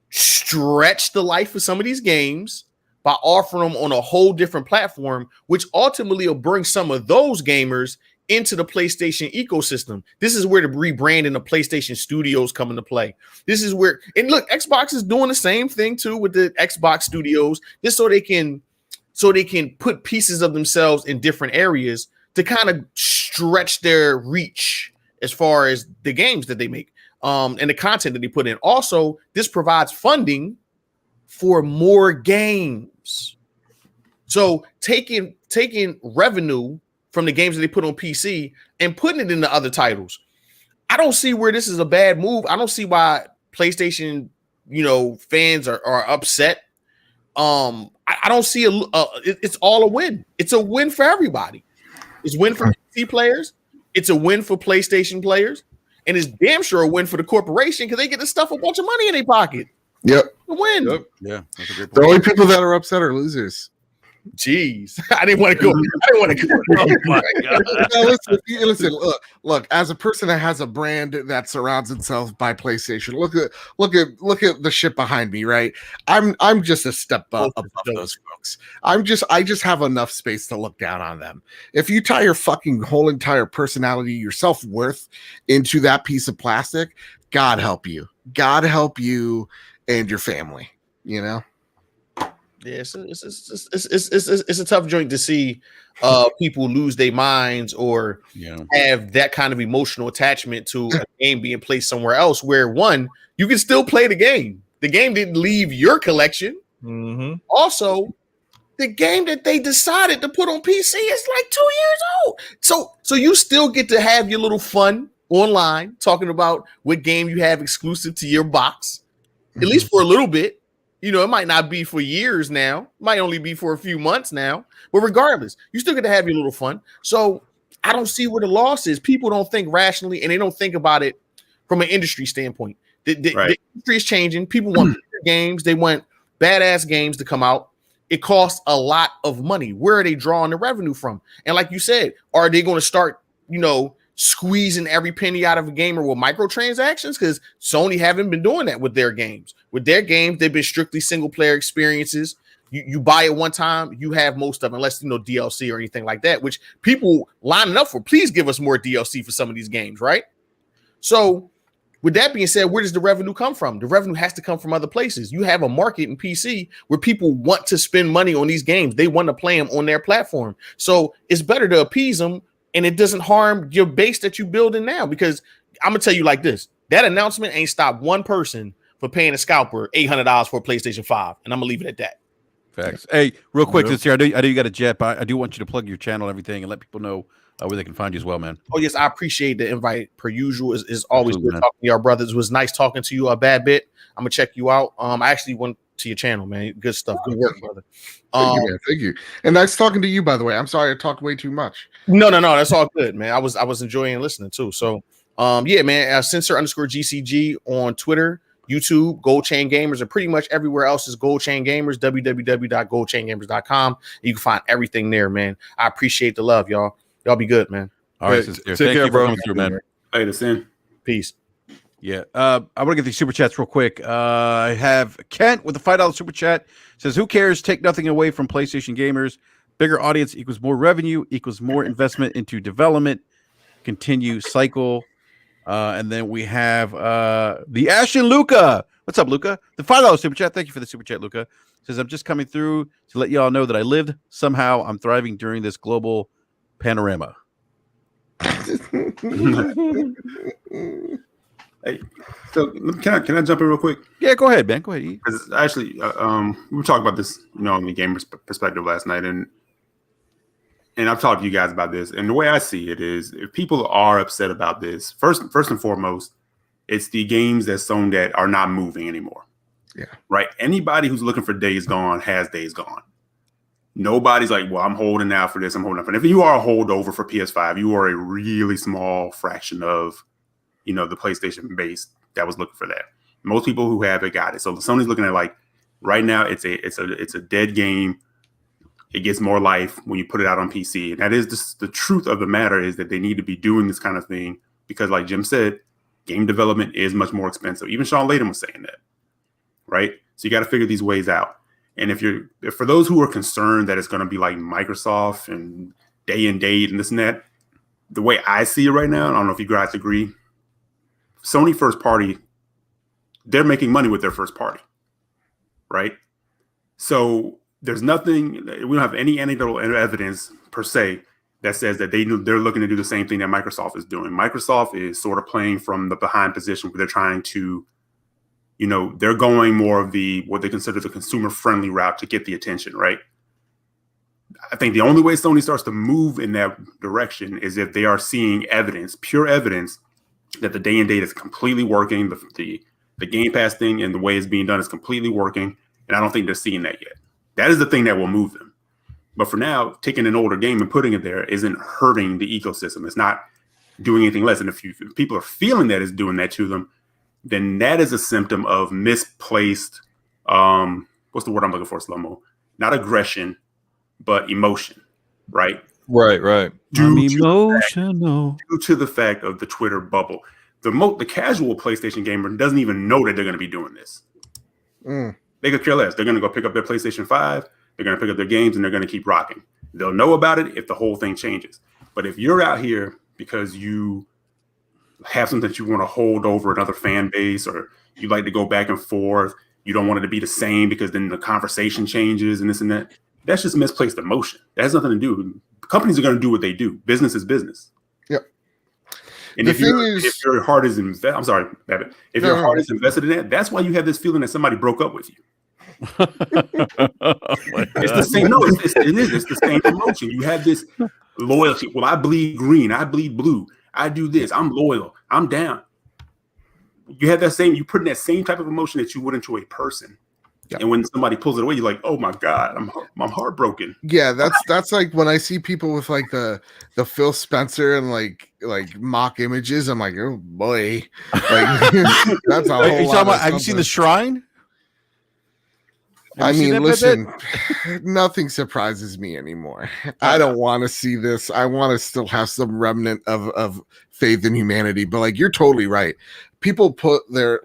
stretch the life of some of these games by offering them on a whole different platform, which ultimately will bring some of those gamers into the PlayStation ecosystem. This is where the rebranding of PlayStation Studios come into play. This is where, and look, Xbox is doing the same thing too with the Xbox Studios, just so they can put pieces of themselves in different areas to kind of stretch their reach as far as the games that they make, and the content that they put in. Also, this provides funding for more games. So taking revenue from the games that they put on PC and putting it into other titles. I don't see where this is a bad move. I don't see why PlayStation, fans are upset. I don't see it's all a win. It's a win for everybody. It's a win for PC players. It's a win for PlayStation players. And it's damn sure a win for the corporation because they get to stuff a bunch of money in their pocket. Yep. A win. Yep. Yeah. That's a great point. The only people that are upset are losers. Jeez, I didn't want to go. Oh my god! No, listen. Look. As a person that has a brand that surrounds itself by PlayStation, look at the shit behind me. Right, I'm just a step above those folks. I just have enough space to look down on them. If you tie your fucking whole entire personality, your self-worth into that piece of plastic, God help you. God help you and your family. Yeah, it's a tough joint to see people lose their minds or have that kind of emotional attachment to a game being placed somewhere else where, one, you can still play the game. The game didn't leave your collection. Mm-hmm. Also, the game that they decided to put on PC is like 2 years old. So you still get to have your little fun online talking about what game you have exclusive to your box, at least for a little bit. It might not be for years now. It might only be for a few months now. But regardless, you still get to have your little fun. So I don't see where the loss is. People don't think rationally, and they don't think about it from an industry standpoint. The industry is changing. People want better games. They want badass games to come out. It costs a lot of money. Where are they drawing the revenue from? And like you said, are they going to start, squeezing every penny out of a gamer with microtransactions? Because Sony haven't been doing that with their games. With their games, they've been strictly single player experiences. You buy it one time, you have most of it, unless DLC or anything like that, which people lining up for. Please give us more DLC for some of these games, right? So with that being said, where does the revenue come from? The revenue has to come from other places. You have a market in PC where people want to spend money on these games. They want to play them on their platform. So it's better to appease them, and it doesn't harm your base that you're building now. Because I'm going to tell you like this. That announcement ain't stopped one person for paying a scalper $800 for a PlayStation 5. And I'm going to leave it at that. Facts. Hey, real quick, this here, I know you got a jet, but I do want you to plug your channel and everything and let people know where they can find you as well, man. Oh, yes, I appreciate the invite per usual. It's always good talking to y'all brothers. It was nice talking to you a bad bit. I'm going to check you out. I actually to your channel, man. Good stuff. Good work, brother. Thank you, man. Thank you. And nice talking to you, by the way. I'm sorry I talked way too much. No, that's all good, man. I was enjoying listening too. So, yeah, man. Censor_GCG on Twitter, YouTube, Gold Chain Gamers, and pretty much everywhere else is Gold Chain Gamers. www.goldchaingamers.com. You can find everything there, man. I appreciate the love, y'all. Y'all be good, man. All right, Take thank care, you for bro. coming through, man. Hey, the sin. Peace. Yeah, I want to get these super chats real quick. I have Kent with the $5 super chat. Says, "Who cares? Take nothing away from PlayStation gamers. Bigger audience equals more revenue equals more investment into development. Continue cycle." And then we have the Ashton Luca. What's up, Luca? The $5 super chat. Thank you for the super chat, Luca. Says, "I'm just coming through to let y'all know that I lived. Somehow I'm thriving during this global panorama." Hey, so can I jump in real quick? Yeah, go ahead, man. Go ahead. Because actually, we were talking about this, on the gamer's perspective last night, and I've talked to you guys about this. And the way I see it is, if people are upset about this, first and foremost, it's the games that are not moving anymore. Yeah. Right. Anybody who's looking for Days Gone has Days Gone. Nobody's like, well, I'm holding out for this. I'm holding out for it. If you are a holdover for PS5, you are a really small fraction of the PlayStation base that was looking for that. Most people who have it got it. So Sony's looking at like right now it's a dead game. It gets more life when you put it out on PC. And that is just the truth of the matter, is that they need to be doing this kind of thing because, like Jim said, game development is much more expensive. Even Sean Layden was saying that, right? So you got to figure these ways out. And if for those who are concerned that it's going to be like Microsoft and day and date and this and that, the way I see it right now, I don't know if you guys agree, Sony first party, they're making money with their first party, right? So there's nothing, we don't have any anecdotal evidence per se that says that they're looking to do the same thing that Microsoft is doing. Microsoft is sort of playing from the behind position where they're trying to, they're going more of what they consider the consumer friendly route to get the attention, right? I think the only way Sony starts to move in that direction is if they are seeing evidence, pure evidence, that the day and date is completely working. The Game Pass thing and the way it's being done is completely working. And I don't think they're seeing that yet. That is the thing that will move them. But for now, taking an older game and putting it there isn't hurting the ecosystem. It's not doing anything less. And if people are feeling that it's doing that to them, then that is a symptom of misplaced, what's the word I'm looking for, Slow-Mo? Not aggression, but emotion, right? Right. I'm emotional. Due to the fact of the Twitter bubble. The casual PlayStation gamer doesn't even know that they're going to be doing this. They could care less. They're going to go pick up their PlayStation 5. They're going to pick up their games and they're going to keep rocking. They'll know about it if the whole thing changes. But if you're out here because you have something that you want to hold over another fan base, or you like to go back and forth, you don't want it to be the same because then the conversation changes and this and that, that's just misplaced emotion. That has nothing to do. Companies are going to do what they do. Business is business. Yep. And if your heart is invested, I'm sorry, Babbitt. If your heart is invested in that, that's why you have this feeling that somebody broke up with you. It's the same. No, it is. It's the same emotion. You have this loyalty. Well, I bleed green. I bleed blue. I do this. I'm loyal. I'm down. You have that same. You put in that same type of emotion that you would into a person. Yeah. And when somebody pulls it away, you're like, "Oh my God, I'm heartbroken." Yeah, that's like when I see people with like the Phil Spencer and like mock images. I'm like, oh boy, like that's a whole lot. Have you seen The Shrine? I mean, listen, nothing surprises me anymore. I don't want to see this. I want to still have some remnant of faith in humanity. But like, you're totally right. People put their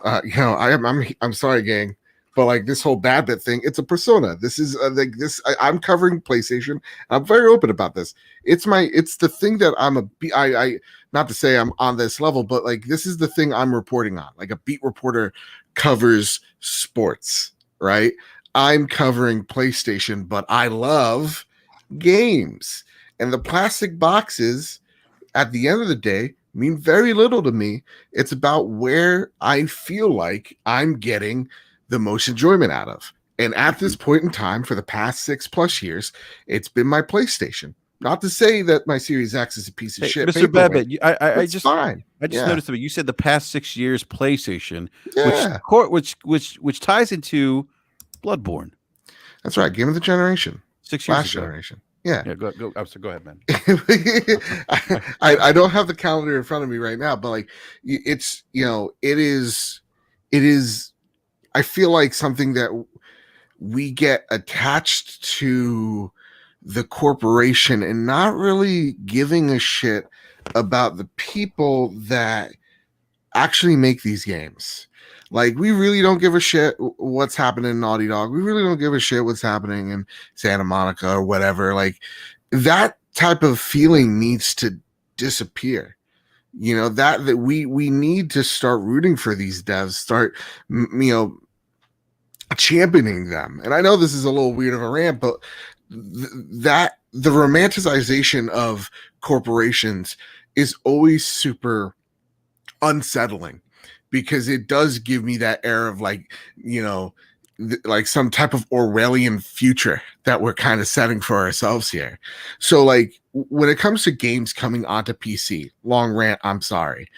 I'm sorry, gang. But like this whole bad bit thing, it's a persona. This is like this. I'm covering PlayStation. I'm very open about this. It's the thing that I not to say I'm on this level, but like this is the thing I'm reporting on. Like a beat reporter covers sports, right? I'm covering PlayStation, but I love games, and the plastic boxes at the end of the day mean very little to me. It's about where I feel like I'm getting the most enjoyment out of. And at this point in time, for the past 6+ years, it's been my PlayStation. Not to say that my Series X is a piece of shit. Mr. Babbitt, I just fine. I just noticed that you said the past 6 years PlayStation, Yeah. which ties into Bloodborne. That's right. Game of the generation. 6 years Last ago. generation. Yeah. Go. I'm sorry, go ahead, man. I don't have the calendar in front of me right now, but like it's it is I feel like something that we get attached to the corporation and not really giving a shit about the people that actually make these games. Like, we really don't give a shit what's happening in Naughty Dog. We really don't give a shit what's happening in Santa Monica or whatever. Like, that type of feeling needs to disappear. That we need to start rooting for these devs, start championing them. And I know this is a little weird of a rant, but the romanticization of corporations is always super unsettling, because it does give me that air of like some type of Orwellian future that we're kind of setting for ourselves here. So like when it comes to games coming onto PC, long rant, I'm sorry,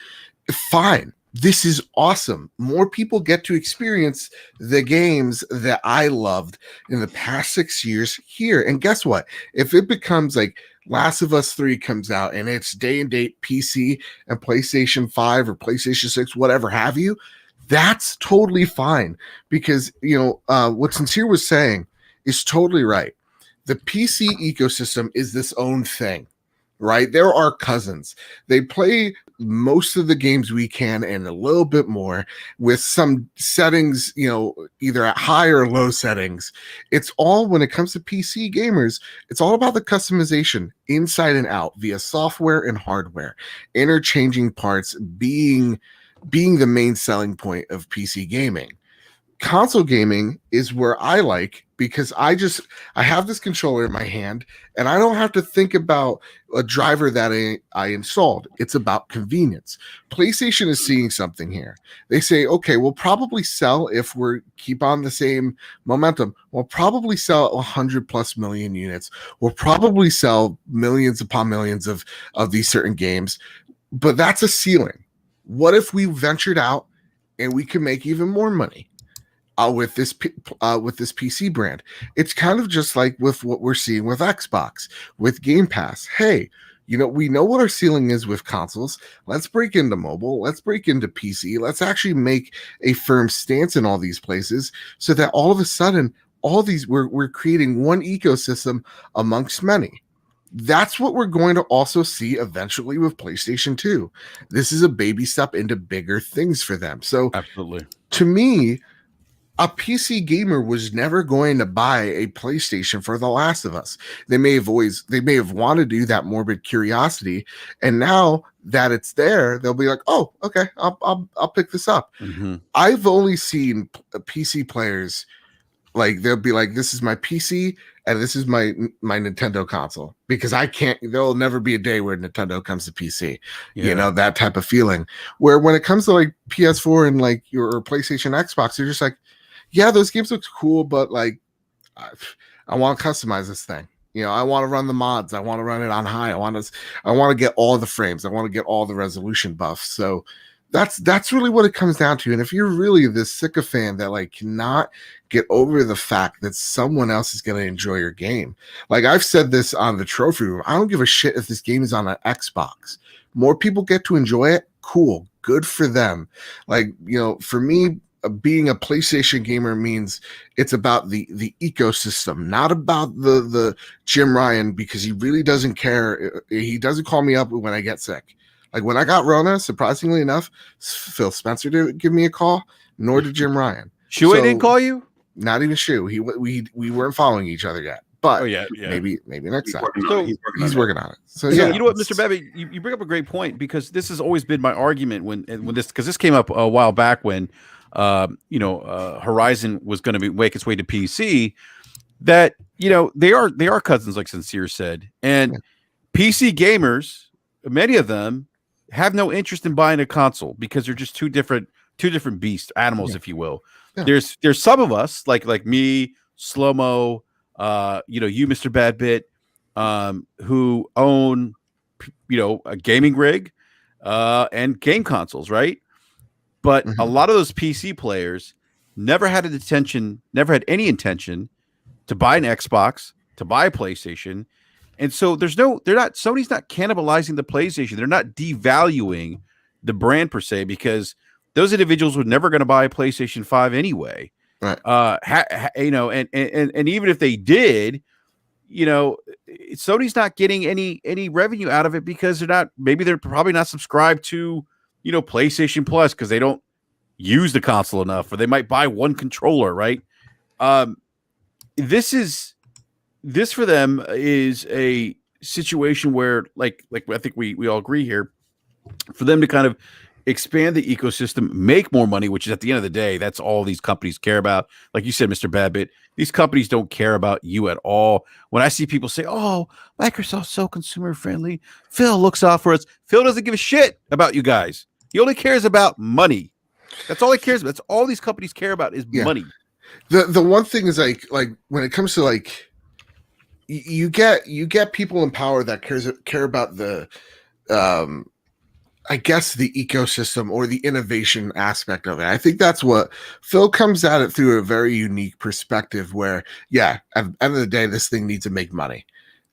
fine, this is awesome. More people get to experience the games that I loved in the past 6 years here. And guess what? If it becomes like Last of Us 3 comes out and it's day and date PC and PlayStation 5 or PlayStation 6, whatever have you, that's totally fine. Because, what Sincere was saying is totally right. The PC ecosystem is this own thing, right? There are cousins. They play most of the games we can and a little bit more with some settings, either at high or low settings. It's all, when it comes to PC gamers, it's all about the customization inside and out via software and hardware, interchanging parts being the main selling point of PC gaming. Console gaming is where I like, because I have this controller in my hand and I don't have to think about a driver that I installed. It's about convenience. PlayStation is seeing something here. They say, okay, we'll probably sell, if we keep on the same momentum, we'll probably sell 100+ million units. We'll probably sell millions upon millions of these certain games, but that's a ceiling. What if we ventured out and we could make even more money with this PC brand? It's kind of just like with what we're seeing with Xbox, with Game Pass. Hey, we know what our ceiling is with consoles. Let's break into mobile. Let's break into PC. Let's actually make a firm stance in all these places, so that all of a sudden, all these we're creating one ecosystem amongst many. That's what we're going to also see eventually with PlayStation 2. This is a baby step into bigger things for them. So, absolutely, to me, a PC gamer was never going to buy a PlayStation for The Last of Us. They may have wanted to do that morbid curiosity, and now that it's there, they'll be like, "Oh, okay, I'll pick this up." Mm-hmm. I've only seen PC players like, they'll be like, "This is my PC and this is my Nintendo console," because there'll never be a day where Nintendo comes to PC. That type of feeling. Where when it comes to like PS4 and like your PlayStation, Xbox, you're just like, yeah, those games look cool, but like, I want to customize this thing. I want to run the mods. I want to run it on high. I want to get all the frames. I want to get all the resolution buffs. So that's really what it comes down to. And if you're really this sycophant that like cannot get over the fact that someone else is going to enjoy your game, like I've said this on the trophy room, I don't give a shit if this game is on an Xbox. More people get to enjoy it. Cool, good for them. Like, for me, being a PlayStation gamer means it's about the ecosystem, not about the Jim Ryan, because he really doesn't care. He doesn't call me up when I get sick. Like when I got Rona, surprisingly enough, Phil Spencer didn't give me a call, nor did Jim Ryan. Shuey didn't call you? Not even Shu. We weren't following each other yet. But maybe next time. He's working on it. So yeah, you know what, Mr. Babbitt, you bring up a great point, because this has always been my argument when this came up a while back when Horizon was going to make its way to PC. That they are cousins, like Sincere said, and PC gamers, many of them, have no interest in buying a console because they're just two different beast animals, if you will. Yeah. There's some of us like me, Slow-Mo, you, Mr. Badbit, who own, a gaming rig and game consoles, right? But a lot of those PC players never had any intention to buy an Xbox, to buy a PlayStation. And so Sony's not cannibalizing the PlayStation. They're not devaluing the brand per se, because those individuals were never going to buy a PlayStation 5 anyway. Right. And even if they did, Sony's not getting any revenue out of it because they're probably not subscribed to, PlayStation Plus because they don't use the console enough, or they might buy one controller, right? This for them is a situation where, like I think we all agree here, for them to kind of expand the ecosystem, make more money, which is at the end of the day, that's all these companies care about. Like you said, Mr. Babbitt, these companies don't care about you at all. When I see people say, "Oh, Microsoft's so consumer friendly," Phil looks out for us. Phil doesn't give a shit about you guys. He only cares about money. That's all he cares about. That's all these companies care about is money. The one thing is like when it comes to like you get people in power that care about the I guess the ecosystem or the innovation aspect of it. I think that's what Phil comes at it through a very unique perspective where, at the end of the day, this thing needs to make money.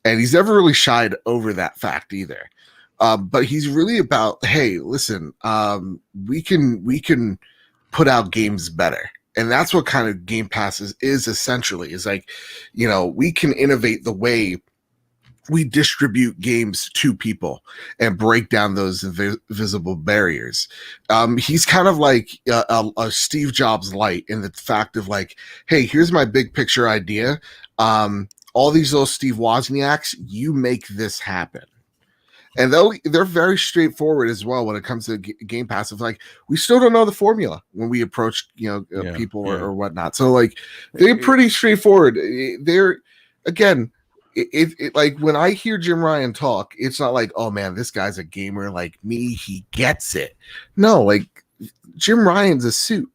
And he's never really shied over that fact either. But he's really about, hey, listen, we can put out games better. And that's what kind of Game Pass is essentially, is like, we can innovate the way we distribute games to people and break down those invisible barriers. He's kind of like a Steve Jobs light in the fact of like, hey, here's my big picture idea. All these little Steve Wozniaks, you make this happen. And they're very straightforward as well when it comes to Game Pass. Of like, we still don't know the formula when we approach, people or whatnot. So like, they're pretty straightforward. They're, again, it like when I hear Jim Ryan talk, it's not like, oh man, this guy's a gamer like me, he gets it. No, like Jim Ryan's a suit.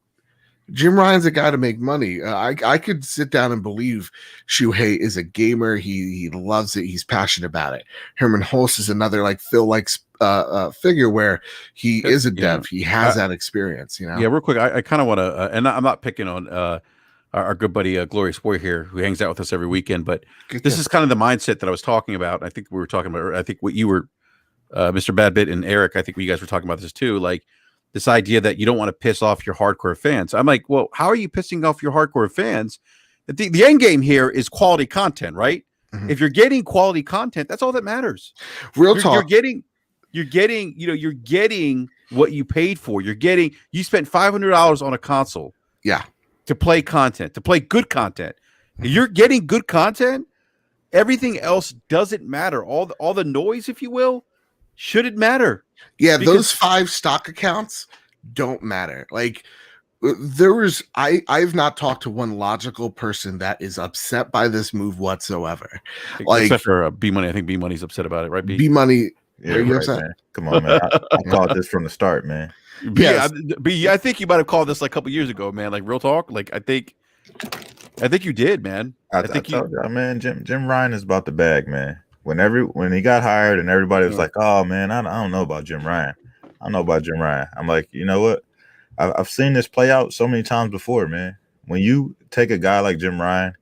Jim Ryan's a guy to make money. I could sit down and believe Shuhei is a gamer. He loves it. He's passionate about it. Herman Hulst is another like Phil likes figure where he is a dev. He has that experience. Yeah, real quick, I kind of want to, and I'm not picking on our good buddy Glorious Boy here, who hangs out with us every weekend. But this is kind of the mindset that I was talking about. I think we were talking about, I think what you were, Mr. Badbit and Eric, I think you guys were talking about this too. Like this idea that you don't want to piss off your hardcore fans. I'm like, well, how are you pissing off your hardcore fans? The end game here is quality content, right? Mm-hmm. If you're getting quality content, that's all that matters. Real talk. You're getting what you paid for. You spent $500 on a console. Yeah. To play content, to play good content. If you're getting good content, everything else doesn't matter. All the noise, if you will, shouldn't matter. Yeah, those 5 stock accounts don't matter. Like I've not talked to one logical person that is upset by this move whatsoever. Like, except for B Money. I think B Money's upset about it, right? B Money. Yeah, are you upset? Man. Come on, man. I called this from the start, man. I think you might have called this like a couple years ago, man. Like real talk. Like I think you did, man. I think you, man. Jim Ryan is about the bag, man. When he got hired and everybody was like, "Oh man, I don't know about Jim Ryan. I don't know about Jim Ryan." I'm like, you know what? I've seen this play out so many times before, man. When you take a guy like Jim Ryan,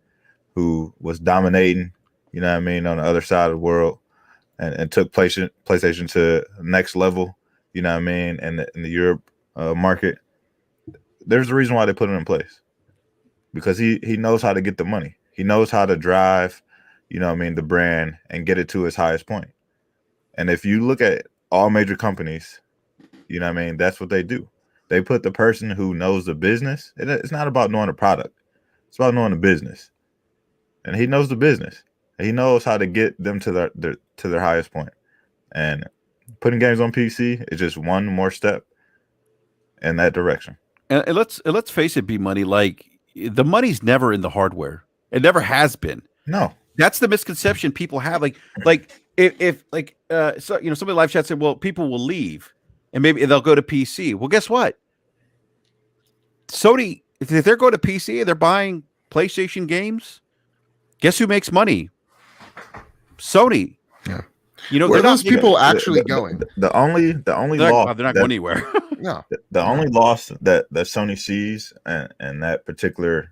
who was dominating, on the other side of the world, and took PlayStation to the next level. In the Europe market, there's a reason why they put him in place, because he knows how to get the money. He knows how to drive, the brand and get it to its highest point. And if you look at all major companies, that's what they do. They put the person who knows the business. It's not about knowing the product. It's about knowing the business. And he knows the business. He knows how to get them to their highest point. And putting games on PC is just one more step in that direction. And let's face it, B Money. Like the money's never in the hardware. It never has been. No, that's the misconception people have. Like if somebody live chat said, well, people will leave and maybe they'll go to PC. Well, guess what? Sony, if they're going to PC and they're buying PlayStation games, guess who makes money? Sony. Yeah. You know, Where are they're those not people actually going? The only They're loss not going anywhere. No. the only loss that Sony sees and that particular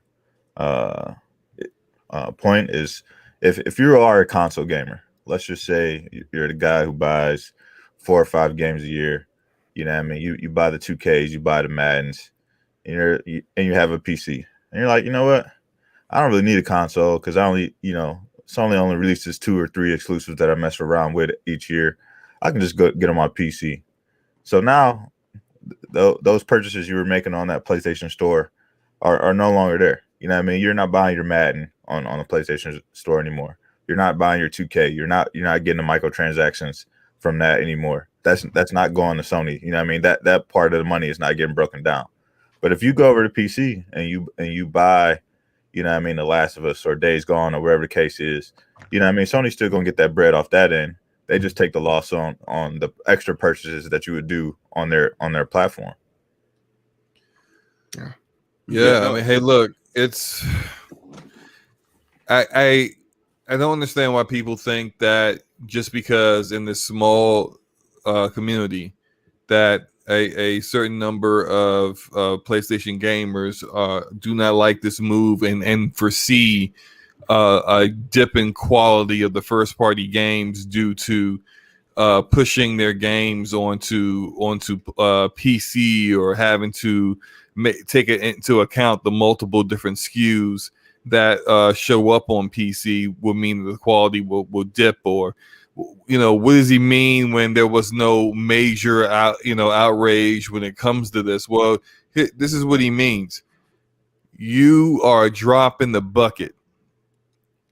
point is if you are a console gamer, let's just say you're the guy who buys 4 or 5 games a year. You know what I mean? You buy the 2Ks, you buy the Maddens, and you have a PC, and you're like, you know what? I don't really need a console because Sony only releases 2 or 3 exclusives that I mess around with each year. I can just go get on my PC. So now those purchases you were making on that PlayStation store are no longer there. You know what I mean? You're not buying your Madden on the PlayStation store anymore. You're not buying your 2K. You're not getting the microtransactions from that anymore. That's not going to Sony. You know what I mean? That part of the money is not getting broken down. But if you go over to PC and you buy, you know what I mean, The Last of Us or Days Gone or wherever the case is, you know what I mean, Sony's still gonna get that bread off that end. They just take the loss on the extra purchases that you would do on their platform. Yeah. I mean, hey, look, it's I don't understand why people think that just because in this small community that a certain number of PlayStation gamers do not like this move and foresee a dip in quality of the first party games due to pushing their games onto PC or having to take it into account the multiple different SKUs that show up on PC will mean that the quality will dip, or what does he mean when there was no major outrage when it comes to this? Well, this is what he means. You are a drop in the bucket.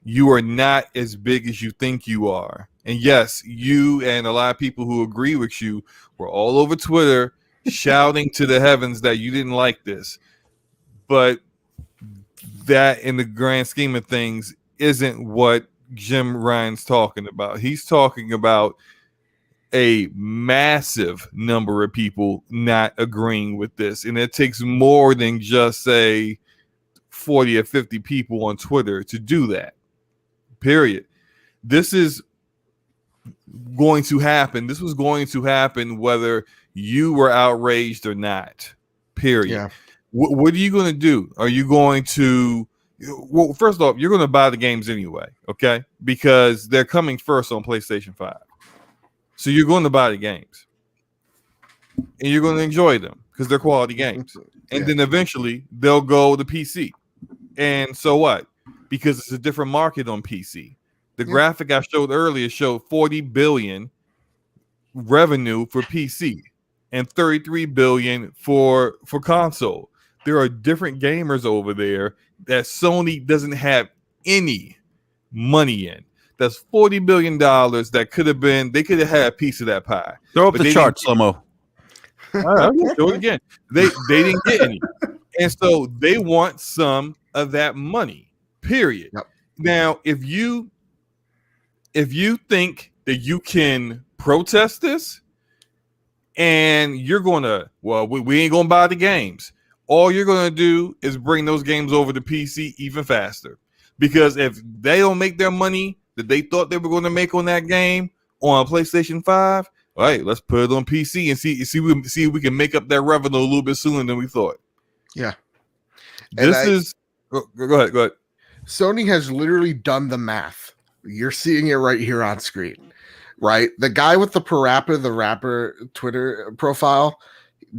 You are not as big as you think you are. And yes, you and a lot of people who agree with you were all over Twitter shouting to the heavens that you didn't like this. But that, in the grand scheme of things, isn't what Jim Ryan's talking about. He's talking about a massive number of people not agreeing with this. And it takes more than just, say, 40 or 50 people on Twitter to do that. Period. This is going to happen. This was going to happen whether you were outraged or not. Period. Yeah. What are you going to do? Are you going to... Well, first off, you're going to buy the games anyway, okay? Because they're coming first on PlayStation 5. So you're going to buy the games. And you're going to enjoy them because they're quality games. And then eventually they'll go to PC. And so what? Because it's a different market on PC. The graphic I showed earlier showed 40 billion revenue for PC and 33 billion for console. There are different gamers over there that Sony doesn't have any money in. That's $40 billion that could have been, they could have had a piece of that pie. Throw up the chart, Slow-mo. All right, I'll show it again. They didn't get any. And so they want some of that money, period. Yep. Now, if you think that you can protest this and you're going to, well, we ain't going to buy the games. All you're going to do is bring those games over to PC even faster. Because if they don't make their money that they thought they were going to make on that game on PlayStation 5, all right, let's put it on PC and see if we can make up that revenue a little bit sooner than we thought. Yeah. Go ahead. Sony has literally done the math. You're seeing it right here on screen, right? The guy with the Parappa the Rapper Twitter profile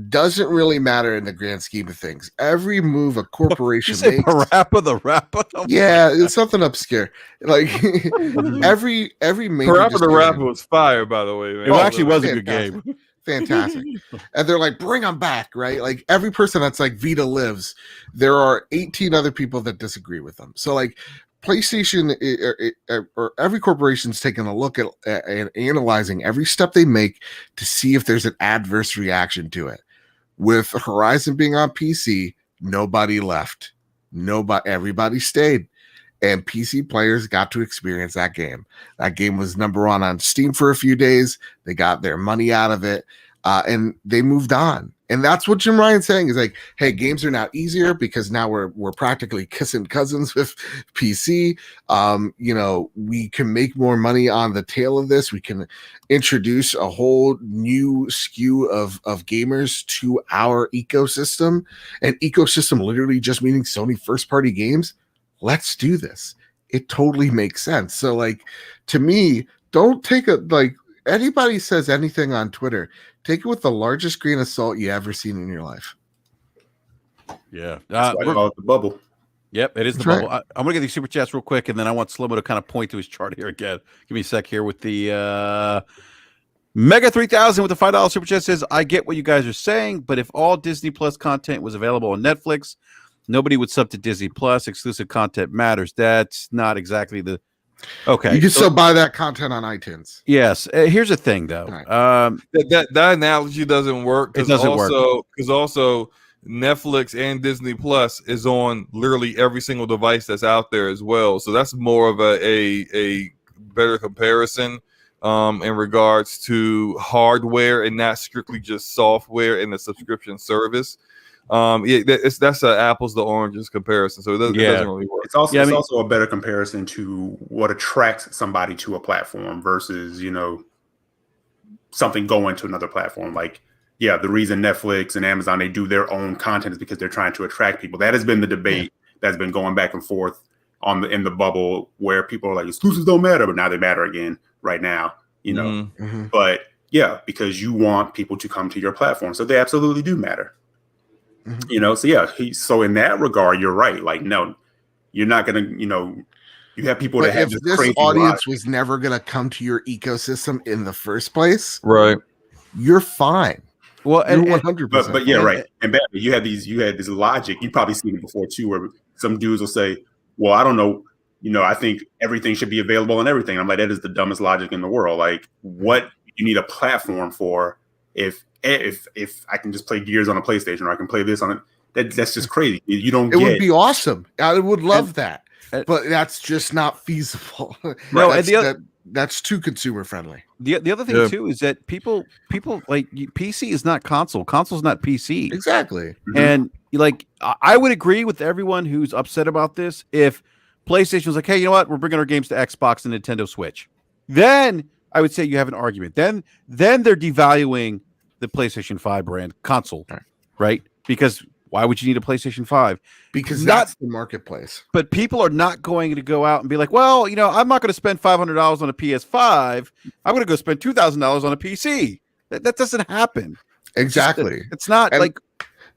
doesn't really matter in the grand scheme of things. Every move a corporation makes. Parappa the Rapper? Yeah, it's something obscure. Like every major Parappa the Rapper was fire, by the way. Man. It actually was a good game. Fantastic. And they're like, bring them back, right? Like every person that's like Vita lives, there are 18 other people that disagree with them. So like PlayStation or every corporation's taking a look at and analyzing every step they make to see if there's an adverse reaction to it. With Horizon being on PC, nobody left. Everybody stayed. And PC players got to experience that game. That game was #1 on Steam for a few days. They got their money out of it, and they moved on. And that's what Jim Ryan's saying is like, hey, games are now easier because now we're practically kissing cousins with PC. We can make more money on the tail of this. We can introduce a whole new skew of gamers to our ecosystem. And ecosystem literally just meaning Sony first party games. Let's do this. It totally makes sense. So like, to me, don't take anybody says anything on Twitter, take it with the largest grain of salt you ever seen in your life. Yeah. That's why I call it the bubble. Yep, it is the That's bubble. I'm going to get these super chats real quick, and then I want Slomo to kind of point to his chart here again. Give me a sec here with the Mega 3000 with the $5 super chat says, I get what you guys are saying, but if all Disney Plus content was available on Netflix, nobody would sub to Disney Plus. Exclusive content matters. That's not exactly the... Okay. You can still buy that content on iTunes. Yes. Here's the thing, though. Right. That analogy doesn't work. It doesn't work. Because also Netflix and Disney Plus is on literally every single device that's out there as well. So that's more of a better comparison in regards to hardware and not strictly just software in the subscription service. That's an apples to oranges comparison, so it doesn't really work. It's also a better comparison to what attracts somebody to a platform versus something going to another platform. Like, the reason Netflix and Amazon they do their own content is because they're trying to attract people. That has been the debate that's been going back and forth in the bubble where people are like exclusives don't matter, but now they matter again right now. Mm-hmm. But because you want people to come to your platform, so they absolutely do matter. Mm-hmm. So in that regard, you're right. Like, no, you're not gonna, you have people that have if this audience was never gonna come to your ecosystem in the first place, right? You're fine. Well, you're 100%. But right. And Batman, you had this logic. You probably seen it before too, where some dudes will say, "Well, I don't know. I think everything should be available on everything." I'm like, that is the dumbest logic in the world. Like, what you need a platform for if I can just play Gears on a PlayStation or I can play this on it, that's just crazy. You don't. It would be awesome. I would love that, but that's just not feasible. No, that's too consumer friendly. The other thing too is that people like PC is not console. Console's not PC. Exactly. Mm-hmm. And like I would agree with everyone who's upset about this if PlayStation was like, hey, you know what? We're bringing our games to Xbox and Nintendo Switch. Then I would say you have an argument. Then they're devaluing the PlayStation 5 brand console, right? Because why would you need a PlayStation 5? Because that's the marketplace. But people are not going to go out and be like, well, I'm not going to spend $500 on a PS5. I'm going to go spend $2,000 on a PC. That doesn't happen. Exactly. It's not and like...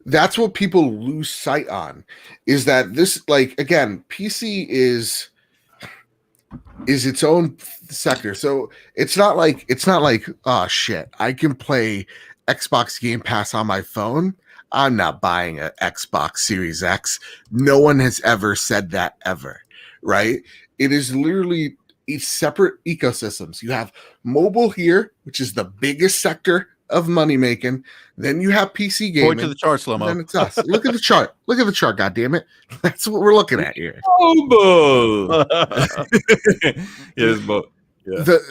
That's what people lose sight on, is that this, like, again, PC is its own sector. So it's not like, oh shit, I can play Xbox Game Pass on my phone. I'm not buying an Xbox Series X. No one has ever said that ever, right? It is literally separate ecosystems. You have mobile here, which is the biggest sector of money making. Then you have PC gaming. Point to the chart, Slow-mo. Then it's us. Look at the chart. Look at the chart, goddammit. That's what we're looking at here. Yes, but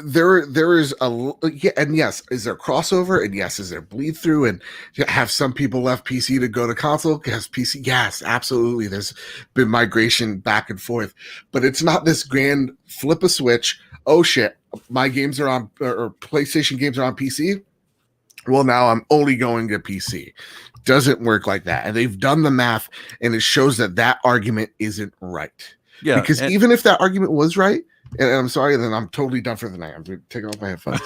there is and yes, is there crossover? And yes, is there bleed through? And have some people left PC to go to console? Yes, PC. Yes, absolutely. There's been migration back and forth, but it's not this grand flip a switch. Oh shit, my games are on, or PlayStation games are on PC. Well, now I'm only going to PC. Doesn't work like that. And they've done the math, and it shows that argument isn't right. Yeah, because even if that argument was right, and I'm sorry, then I'm totally done for the night. I'm taking off my headphones.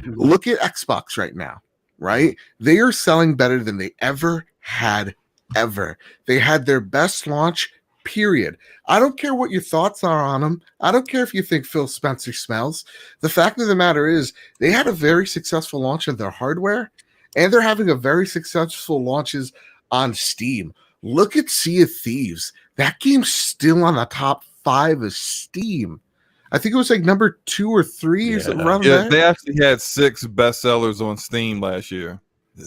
Look at Xbox right now, right? They are selling better than they ever had, ever. They had their best launch, period. I don't care what your thoughts are on them. I don't care if you think Phil Spencer smells. The fact of the matter is they had a very successful launch of their hardware, and they're having a very successful launches on Steam. Look at Sea of Thieves. That game's still on the top 5 of Steam. I think it was like number 2 or 3 or something around there. They actually had 6 bestsellers on Steam last year.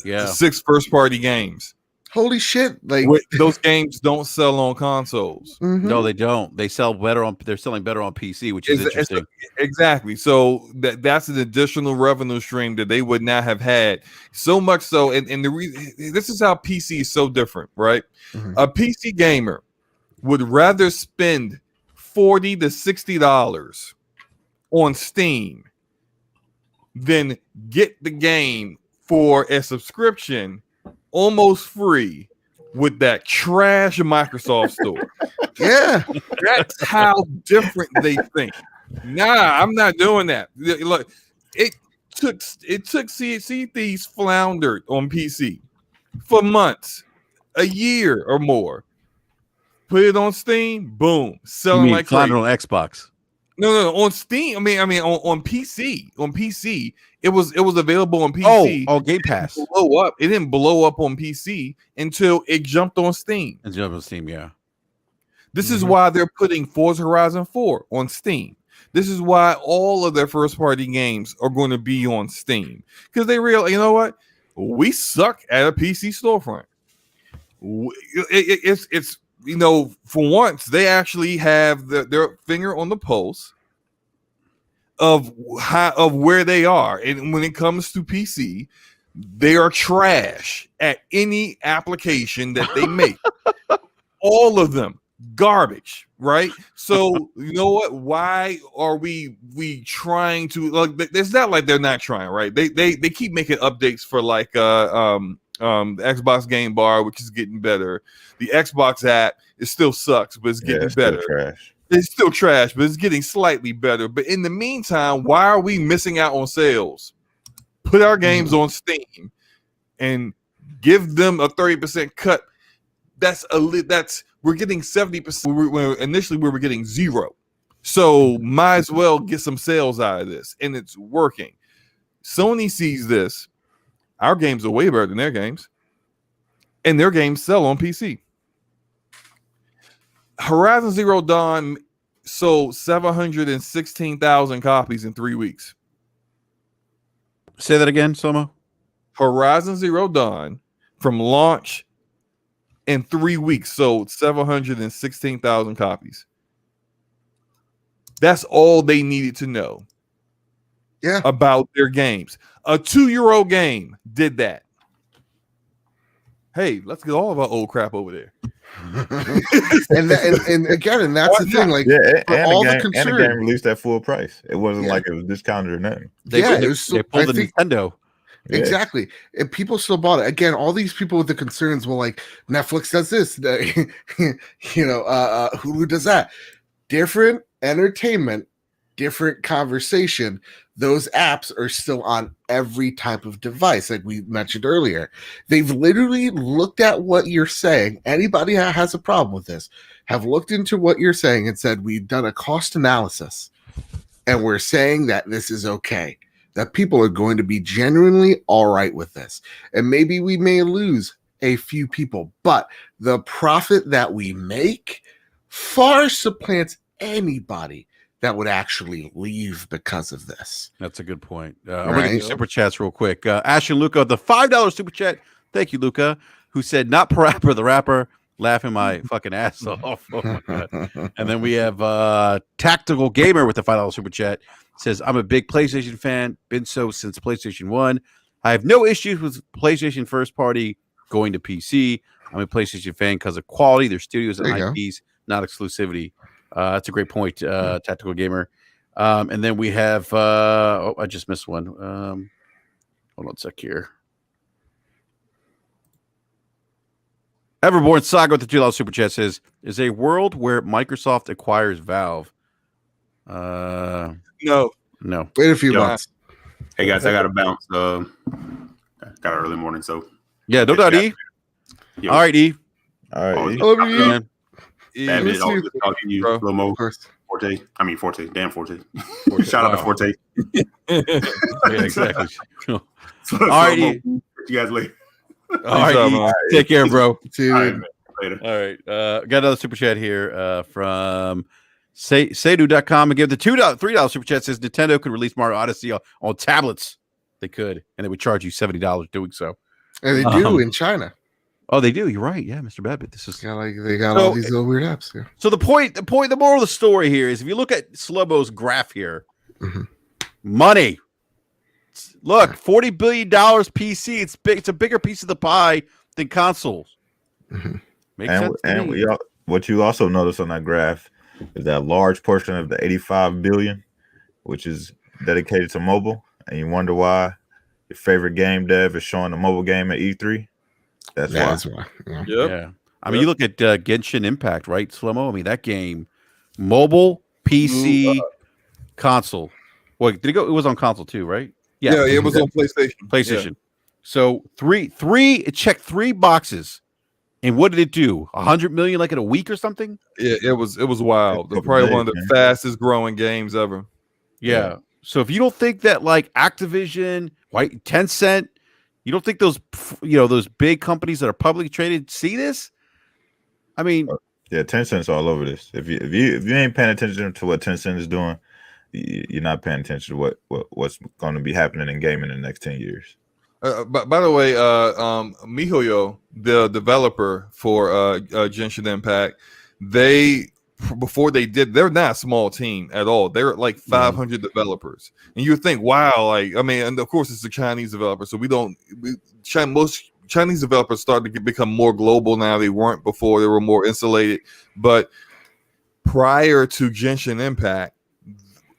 Yeah, 6 first-party games. Holy shit! Like Those games don't sell on consoles. No, they don't. They sell better on. They're selling better on PC, which is interesting. Exactly. So that's an additional revenue stream that they would not have had. So much so, and this is how PC is so different, right? A PC gamer would rather spend $40 to $60 on Steam than get the game for a subscription almost free with that trash Microsoft store. Yeah, that's how different they think. Nah, I'm not doing that. Look, it took Sea Thieves floundered on PC for months, a year or more. Put it on Steam, boom, selling like crazy. On Xbox. No, on Steam. I mean, on PC. On PC, it was available on PC. Oh, Game Pass. It didn't blow up on PC until it jumped on Steam. Yeah. This is why they're putting Forza Horizon 4 on Steam. This is why all of their first-party games are going to be on Steam, because they realize, you know what, we suck at a PC storefront. It's you know, for once, they actually have their finger on the pulse of where they are. And when it comes to PC, they are trash at any application that they make. All of them, garbage, right? So, you know what? Why are we trying to, like, it's not like they're not trying, right? They keep making updates for like the Xbox Game Bar, which is getting better. The Xbox app, it still sucks, but it's getting better. Trash. It's still trash, but it's getting slightly better. But in the meantime, why are we missing out on sales? Put our games on Steam and give them a 30% cut. That's we're getting 70%. Initially we were getting 0. So might as well get some sales out of this, and it's working. Sony sees this. Our games are way better than their games, and their games sell on PC. Horizon Zero Dawn sold 716,000 copies in 3 weeks. Say that again, Soma. Horizon Zero Dawn from launch in 3 weeks sold 716,000 copies. That's all they needed to know. Yeah. About their games. A 2-year-old game did that. Hey, let's get all of our old crap over there. and again, that's the thing. Like, the game released at full price. It wasn't like it was discounted or nothing. They pulled the Nintendo. Exactly. And people still bought it. Again, all these people with the concerns were like, Netflix does this, Hulu does that. Different entertainment, different conversation. Those apps are still on every type of device, like we mentioned earlier. They've literally looked at what you're saying. Anybody that has a problem with this have looked into what you're saying and said, we've done a cost analysis, and we're saying that this is okay, that people are going to be genuinely all right with this. And maybe we may lose a few people, but the profit that we make far supplants anybody that would actually leave because of this. That's a good point. I'm going to do super chats real quick. Ash and Luca, the $5 super chat. Thank you, Luca, who said, not Parappa the rapper, laughing my fucking ass off. Oh my God. And then we have Tactical Gamer with the $5 super chat. Says, I'm a big PlayStation fan, been so since PlayStation 1. I have no issues with PlayStation first party going to PC. I'm a PlayStation fan because of quality, their studios and IPs, not exclusivity. That's a great point, Tactical Gamer. And then we have, I just missed one. Hold on a sec here. Everborn Saga with the $2 super chat says, is a world where Microsoft acquires Valve? No. Wait a few months. Hey guys, I got to bounce. Got an early morning, so yeah, no doubt, E. All right, E. All right, love you. Batman, always talking to you, Lomo. Forte. I mean, Forte. Damn, Forte. Shout out to Forte. Yeah, exactly. All right, E. You guys later. All right, E. Take care, bro. See you later. All right. Got another super chat here from Seidu.com and give the $3 super chat. Says Nintendo could release Mario Odyssey on tablets. They could, and they would charge you $70 doing so. And they do in China. Oh, they do. You're right. Yeah, Mr. Babbitt. This is they got all these little weird apps here. So the moral of the story here is if you look at Slobo's graph here, money. Look, $40 billion PC. It's big. It's a bigger piece of the pie than consoles. Makes sense. And what you also notice on that graph is that large portion of the 85 billion, which is dedicated to mobile, and you wonder why your favorite game dev is showing a mobile game at E3. That's why. Yeah. I mean, you look at Genshin Impact, right, Slomo? I mean, that game, mobile, PC, console. Well, did it go? It was on console too, right? Yeah, it was on PlayStation. PlayStation. Yeah. So it checked 3 boxes. And what did it do? 100 million like in a week or something? Yeah, it was wild. They're probably one of the fastest growing games ever. Yeah. So if you don't think that like Activision, right, Tencent, you don't think those big companies that are publicly traded see this? I mean, yeah, Tencent's all over this. If you ain't paying attention to what Tencent is doing, you're not paying attention to what's going to be happening in gaming in the next 10 years. By the way, MiHoYo, the developer for Genshin Impact, they're not a small team at all. They're like 500 developers, and you think, wow, and of course it's a Chinese developer, so most Chinese developers started to become more global now. They weren't before; they were more insulated. But prior to Genshin Impact,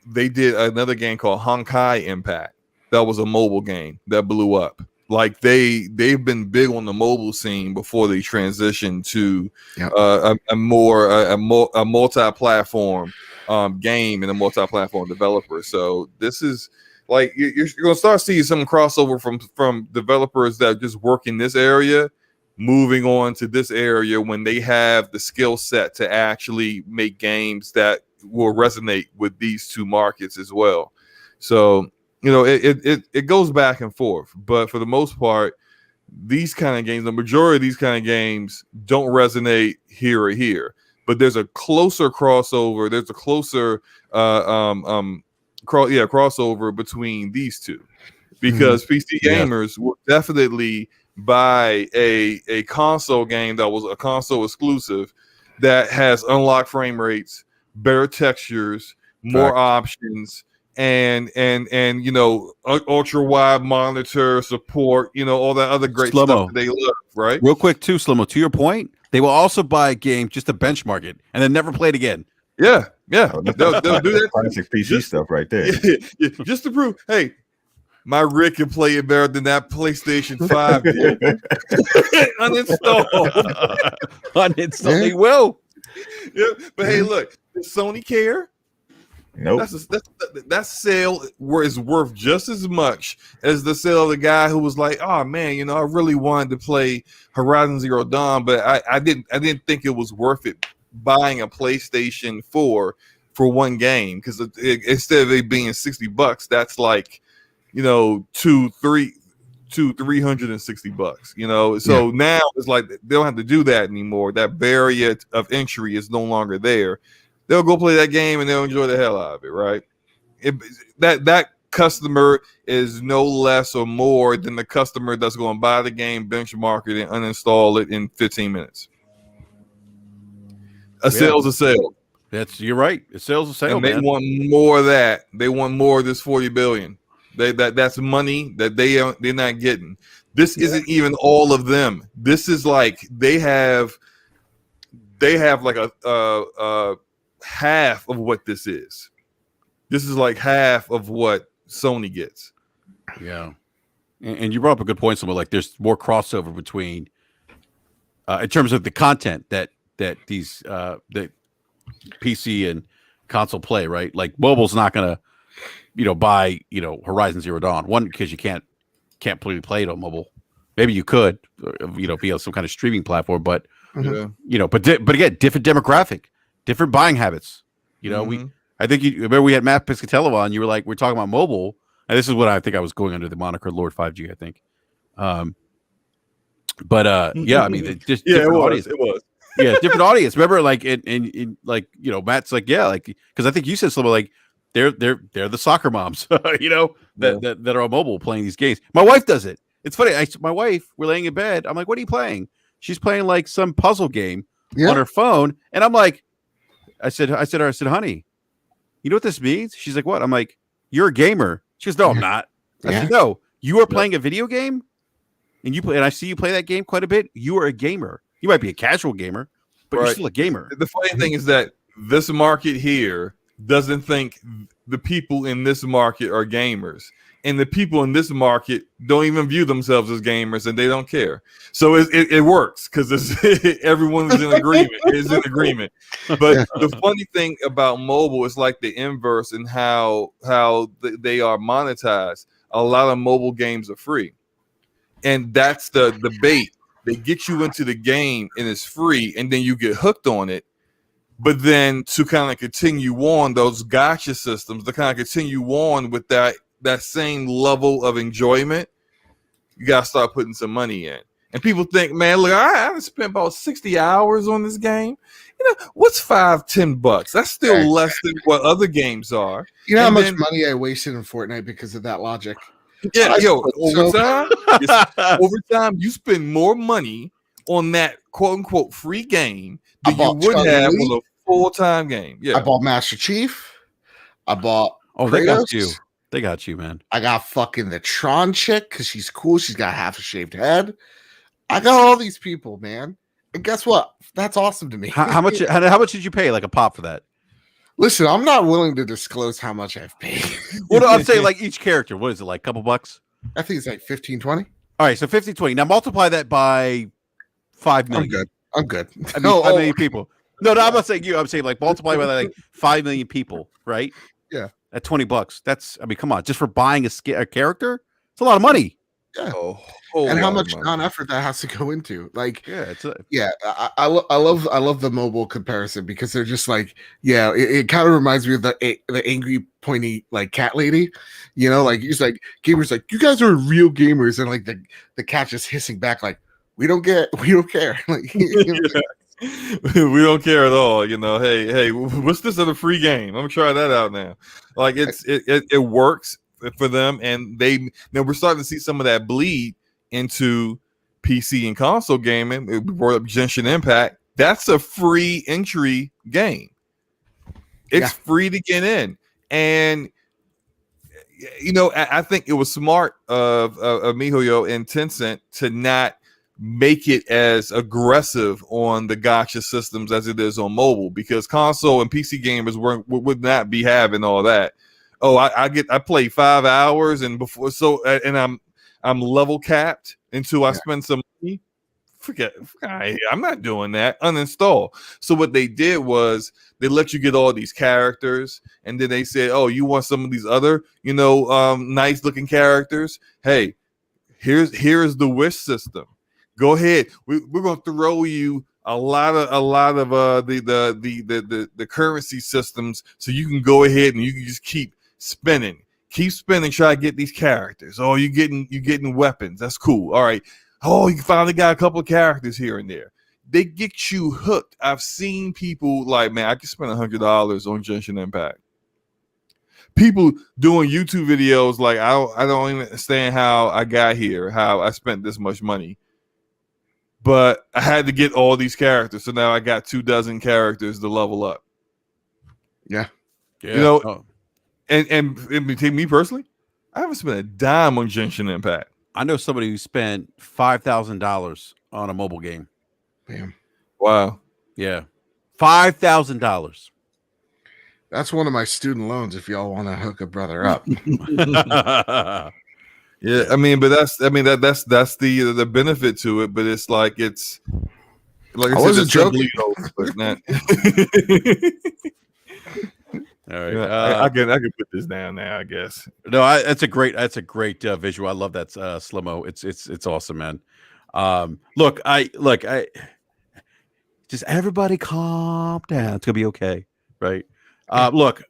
they did another game called Honkai Impact. That was a mobile game that blew up. Like they've been big on the mobile scene before they transitioned to a multi-platform game and a multi-platform developer. So this is like you're going to start seeing some crossover from developers that just work in this area, moving on to this area when they have the skill set to actually make games that will resonate with these two markets as well. So it goes back and forth, but for the most part, these kind of games, the majority of these kind of games don't resonate here or here. But there's a closer crossover. There's a closer crossover between these two, because PC gamers will definitely buy a console game that was a console exclusive that has unlocked frame rates, better textures, more options. And ultra wide monitor support, all that other great stuff that they love, right? Real quick too, Slomo, to your point, they will also buy a game just to benchmark it and then never play it again. Yeah. They'll do that. Classic PC stuff right there. Yeah, just to prove, hey, my rig can play it better than that PlayStation 5 did. Uninstall. They will. Yeah, but hey, look, does Sony care? Nope. That sale is worth just as much as the sale of the guy who was like, "Oh man, I really wanted to play Horizon Zero Dawn, but I didn't think it was worth it buying a PlayStation 4 for one game, because instead of it being $60, that's like $360. So now it's like they don't have to do that anymore. That barrier of entry is no longer there. They'll go play that game and they'll enjoy the hell out of it, right? That customer is no less or more than the customer that's going to buy the game, benchmark it, and uninstall it in 15 minutes. A sale's a sale. You're right. A sale's a sale. And they want more of that. They want more of this $40 billion. That's money that they're not getting. This isn't even all of them. This is like they have like a half of what this is. This is like half of what Sony gets. Yeah. And you brought up a good point, somewhere like there's more crossover between in terms of the content that these that PC and console play, right? Like mobile's not gonna buy Horizon Zero Dawn, one, because you can't play it on mobile. Maybe you could via some kind of streaming platform, but but again, different demographic, different buying habits. I think you remember we had Matt Piscatello on. You were like, we're talking about mobile, and this is what I think I was going under the moniker Lord 5G. I think, yeah, I mean, just different audience. It was. Yeah, different audience. Remember, like in like Matt's like, yeah, like, because I think you said something like they're the soccer moms, that are on mobile playing these games. My wife does it. It's funny. My wife, we're laying in bed. I'm like, what are you playing? she's playing like some puzzle game Yeah. on her phone, and I'm like, I said, honey, you know what this means? She's like, what? I'm like, you're a gamer. She goes, no, I'm not. I said, no, you are playing a video game, and you play, and I see you play that game quite a bit. You are a gamer. You might be a casual gamer, but you're still a gamer. The funny thing is that this market here doesn't think the people in this market are gamers, and the people in this market don't even view themselves as gamers, and they don't care. So it works because everyone is in agreement. But the funny thing about mobile is like the inverse in how they are monetized. A lot of mobile games are free, and that's the bait. They get you into the game and it's free, and then you get hooked on it. But then to kind of continue on those gotcha systems, to kind of continue on with that same level of enjoyment, you got to start putting some money in. And people think, man, look, I spent about 60 hours on this game. You know, what's $5-10? That's still less than what other games are. You know how much money I wasted in Fortnite because of that logic? Yeah, over time, you spend more money on that quote unquote free game than you would have on a full-time game. Yeah, I bought Master Chief. I bought Kratos. They got you. They got you, man. I got fucking the Tron chick because she's cool. She's got half a shaved head. I got all these people, man. And guess what? That's awesome to me. How much did you pay like a pop for that? Listen, I'm not willing to disclose how much I've paid. Well, no, I'm saying like each character. What is it, like a couple bucks? I think it's like 15, 20. All right, so 15, 20. Now multiply that by 5 million. I'm good. I mean, 5 million people. No, I'm not saying you. I'm saying like multiply by like 5 million people, right? Yeah. At $20. That's, I mean, come on. Just for buying a character, it's a lot of money. Yeah. And how much non-effort that has to go into? Like, I love the mobile comparison because they're just like, it kind of reminds me of the angry, pointy like cat lady, you know, like he's like gamers like you guys are real gamers, and like the cat just hissing back like we don't care, like we don't care at all, you know. Hey, what's this other free game? I'm gonna try that out now. Like it works for them, and we're starting to see some of that bleed into PC and console gaming. We brought up Genshin Impact. That's a free entry game. It's free to get in, and you know, I think it was smart of MiHoYo and Tencent to not make it as aggressive on the gotcha systems as it is on mobile, because console and PC gamers would not be having all that. Oh, I play 5 hours and before, so and I'm level capped until I spend some money. Forget, I'm not doing that. Uninstall. So what they did was they let you get all these characters, and then they said, "Oh, you want some of these other, you know, nice looking characters? Hey, here's the wish system. Go ahead. We're gonna throw you a lot of the currency systems, so you can go ahead and you can just keep spinning, try to get these characters. Oh, you're getting weapons. That's cool. All right. Oh, you finally got a couple of characters here and there. They get you hooked. I've seen people like, man, I can spend $100 on Genshin Impact. People doing YouTube videos like, I don't even understand how I got here, how I spent this much money, but I had to get all these characters. So now I got 24 characters to level up. Yeah. You know, and take me personally, I haven't spent a dime on Genshin Impact. I know somebody who spent $5,000 on a mobile game. Damn. Wow. Yeah. $5,000. That's one of my student loans if y'all want to hook a brother up. Yeah, I mean, but that's the benefit to it, but it's like I wasn't joking. But not. All right, I can put this down now, I guess. No, that's a great visual. I love that Slimo. It's awesome, man. Look, I just everybody calm down. It's gonna be okay, right? Look,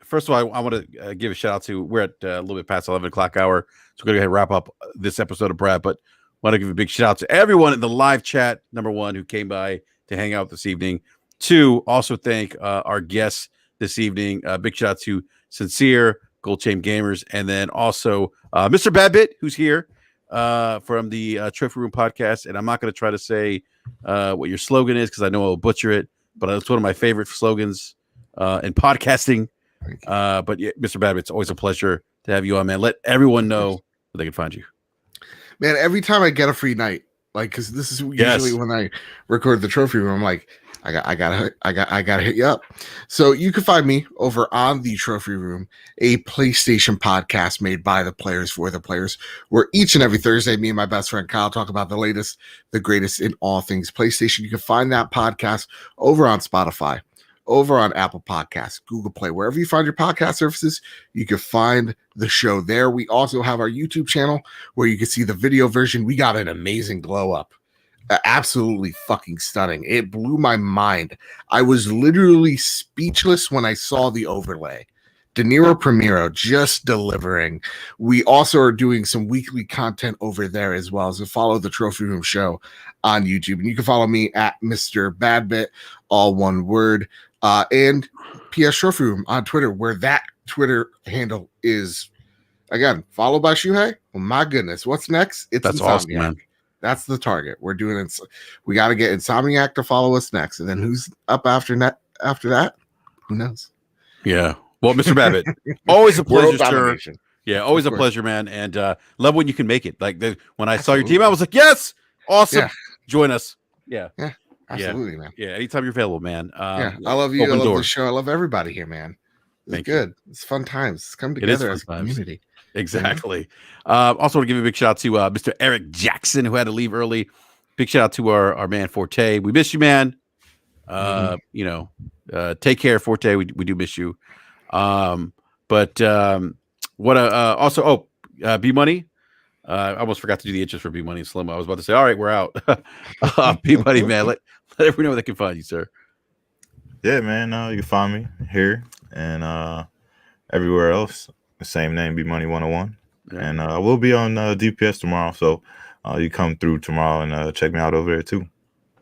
first of all, I want to give a shout out to, we're at a little bit past 11 o'clock hour, so we're gonna go ahead and wrap up this episode of BRAP. But want to give a big shout out to everyone in the live chat. Number one, who came by to hang out this evening. Two, also thank our guests this evening. Big shout out to Sincere, Gold Chain Gamers, and then also Mr. Babbitt, who's here. from the Trophy Room podcast, and I'm not going to try to say what your slogan is because I know I'll butcher it, but it's one of my favorite slogans in podcasting. But yeah, Mr. Babbitt, it's always a pleasure to have you on, man. Let everyone know where they can find you. Man, every time I get a free night, like, because this is usually when I record the Trophy Room, I'm like, I gotta hit you up. So you can find me over on the Trophy Room, a PlayStation podcast made by the players for the players, where each and every Thursday, me and my best friend Kyle talk about the latest, the greatest in all things PlayStation. You can find that podcast over on Spotify, over on Apple Podcasts, Google Play, wherever you find your podcast services, you can find the show there. We also have our YouTube channel where you can see the video version. We got an amazing glow up. Absolutely fucking stunning. It blew my mind. I was literally speechless when I saw the overlay. De Niro Primero just delivering. We also are doing some weekly content over there as well. So follow the Trophy Room show on YouTube. And you can follow me at Mr. Badbit, all one word. And PS Trophy Room on Twitter, where that Twitter handle is, again, followed by Shuhei. Well, my goodness, what's next? That's awesome, man. That's the target. We're doing it. We got to get Insomniac to follow us next, and then who's up after that? Who knows? Yeah. Well, Mr. Babbitt, always a pleasure, sir. Yeah, always a course. pleasure, man. And love when you can make it. Like when I saw your team, I was like, yes, awesome. Yeah. Join us. Yeah. Absolutely, man. Yeah, anytime you're available, man. I love you. I love the show. I love everybody here, man. It's Thank good. It's fun times. It's come together as a community. Exactly. Also want to give a big shout out to Mr. Eric Jackson, who had to leave early. Big shout out to our man Forte. We miss you, man. Take care, Forte. We do miss you. B Money. I almost forgot to do the intros for B Money and Slow-Mo. I was about to say, all right, we're out. B Money, man. Let everyone know where they can find you, sir. Yeah, man. You can find me here and everywhere else. The same name, B Money 101. Yeah. And we'll be on DPS tomorrow. So you come through tomorrow and check me out over there too.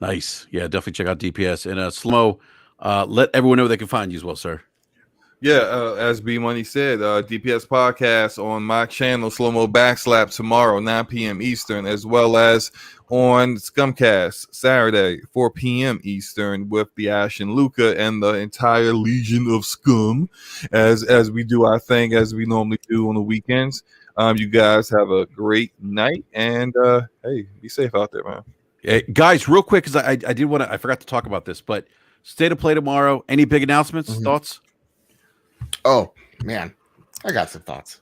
Nice. Yeah, definitely check out DPS. And Slow, let everyone know where they can find you as well, sir. Yeah, as B Money said, DPS podcast on my channel, Slow Mo Backslap, tomorrow, 9 p.m. Eastern, as well as on Scumcast Saturday, 4 p.m. Eastern, with the Ash and Luca and the entire Legion of Scum, as we do our thing as we normally do on the weekends. You guys have a great night, and hey, be safe out there, man. Hey, guys, real quick, because I forgot to talk about this, but State of Play tomorrow. Any big announcements, thoughts? Oh man, I got some thoughts.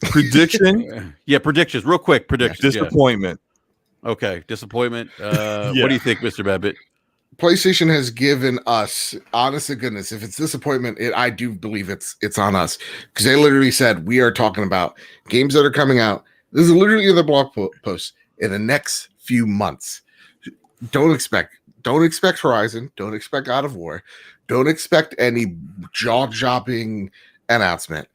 Prediction? Yeah, predictions. Real quick, predictions. Disappointment. Yeah. Okay, disappointment. What do you think, Mr. Babbitt? PlayStation has given us, honest to goodness, if it's disappointment, I do believe it's on us, because they literally said we are talking about games that are coming out. This is literally in the blog post in the next few months. Don't expect Horizon. Don't expect God of War. Don't expect any jaw-dropping announcement.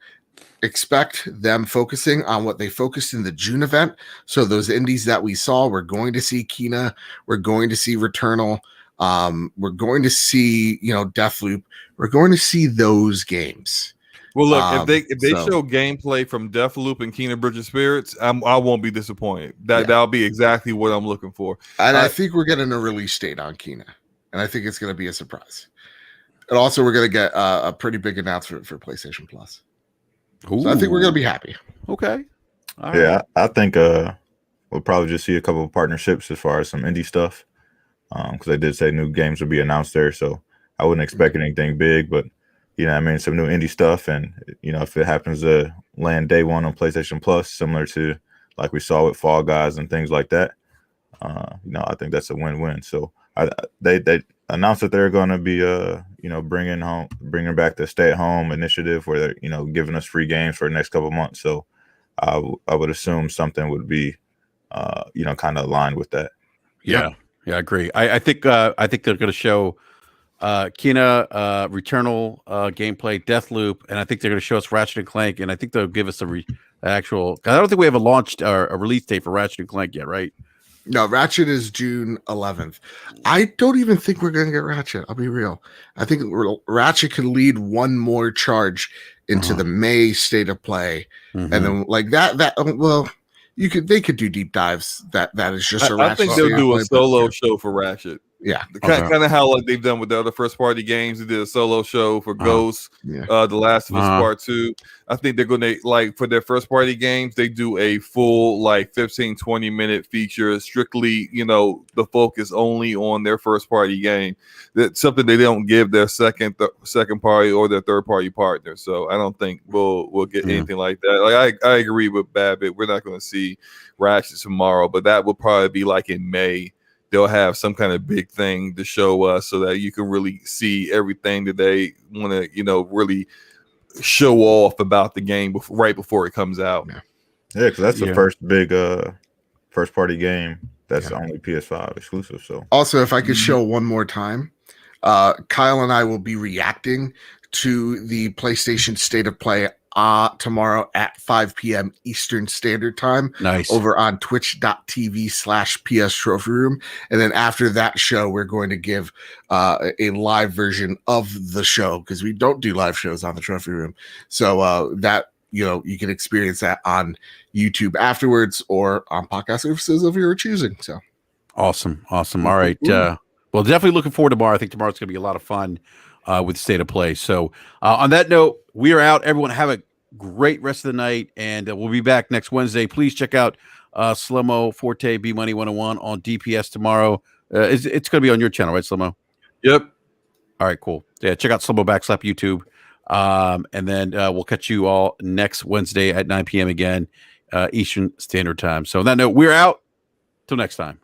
Expect them focusing on what they focused in the June event. So those indies that we saw, we're going to see Kena, we're going to see Returnal, we're going to see, Deathloop. We're going to see those games. Well, look, if they show gameplay from Deathloop and Kena Bridge of Spirits, I won't be disappointed. That'll be exactly what I'm looking for. And I think we're getting a release date on Kena, and I think it's going to be a surprise. And also, we're going to get a pretty big announcement for PlayStation Plus. So I think we're going to be happy. Okay. All right. I think we'll probably just see a couple of partnerships as far as some indie stuff, because they did say new games will be announced there. So I wouldn't expect anything big, but some new indie stuff. And, if it happens to land day one on PlayStation Plus, similar to like we saw with Fall Guys and things like that, I think that's a win-win. So they announced that they're going to be, bringing back the stay-at-home initiative where they're, giving us free games for the next couple of months. So I would assume something would be, kind of aligned with that. Yeah, I agree. I think they're going to show Kena, Returnal gameplay, Deathloop, and I think they're going to show us Ratchet and Clank, and I think they'll give us actual. I don't think we have a release date for Ratchet and Clank yet, right? No, Ratchet is June 11th. I don't even think we're going to get Ratchet. I'll be real. I think Ratchet could lead one more charge into the May State of Play, and then like that. Well, they could do deep dives. That is just a I Ratchet. think they'll do a standpoint, solo but, show for Ratchet. Yeah, Kind of how like they've done with the other first party games. They did a solo show for Ghost, The Last of Us Part 2. I think they're gonna like for their first party games, they do a full like 15-20 minute feature, strictly, the focus only on their first party game. That's something they don't give their second party or their third party partner. So I don't think we'll get anything like that. Like I agree with Babbitt. We're not gonna see Ratchet tomorrow, but that will probably be like in May. They'll have some kind of big thing to show us so that you can really see everything that they want to, really show off about the game right before it comes out. Yeah, because that's the first big first party game that's only PS5 exclusive. So also, if I could show one more time, Kyle and I will be reacting to the PlayStation State of Play tomorrow at 5 p.m. Eastern Standard Time. Nice. Over on twitch.tv/PS Trophy Room. And then after that show, we're going to give a live version of the show because we don't do live shows on the Trophy Room. So that, you can experience that on YouTube afterwards or on podcast services of your choosing. So awesome. All right. Well, definitely looking forward to tomorrow. I think tomorrow's going to be a lot of fun with State of Play. So on that note, we are out. Everyone have a great rest of the night, and we'll be back next Wednesday. Please check out Slomo Forte B Money 101 on DPS tomorrow. It's going to be on your channel, right, Slomo? Yep. All right, cool. Yeah, check out Slomo Backslap YouTube. And then we'll catch you all next Wednesday at 9 p.m. again, Eastern Standard Time. So on that note, we're out. Till next time.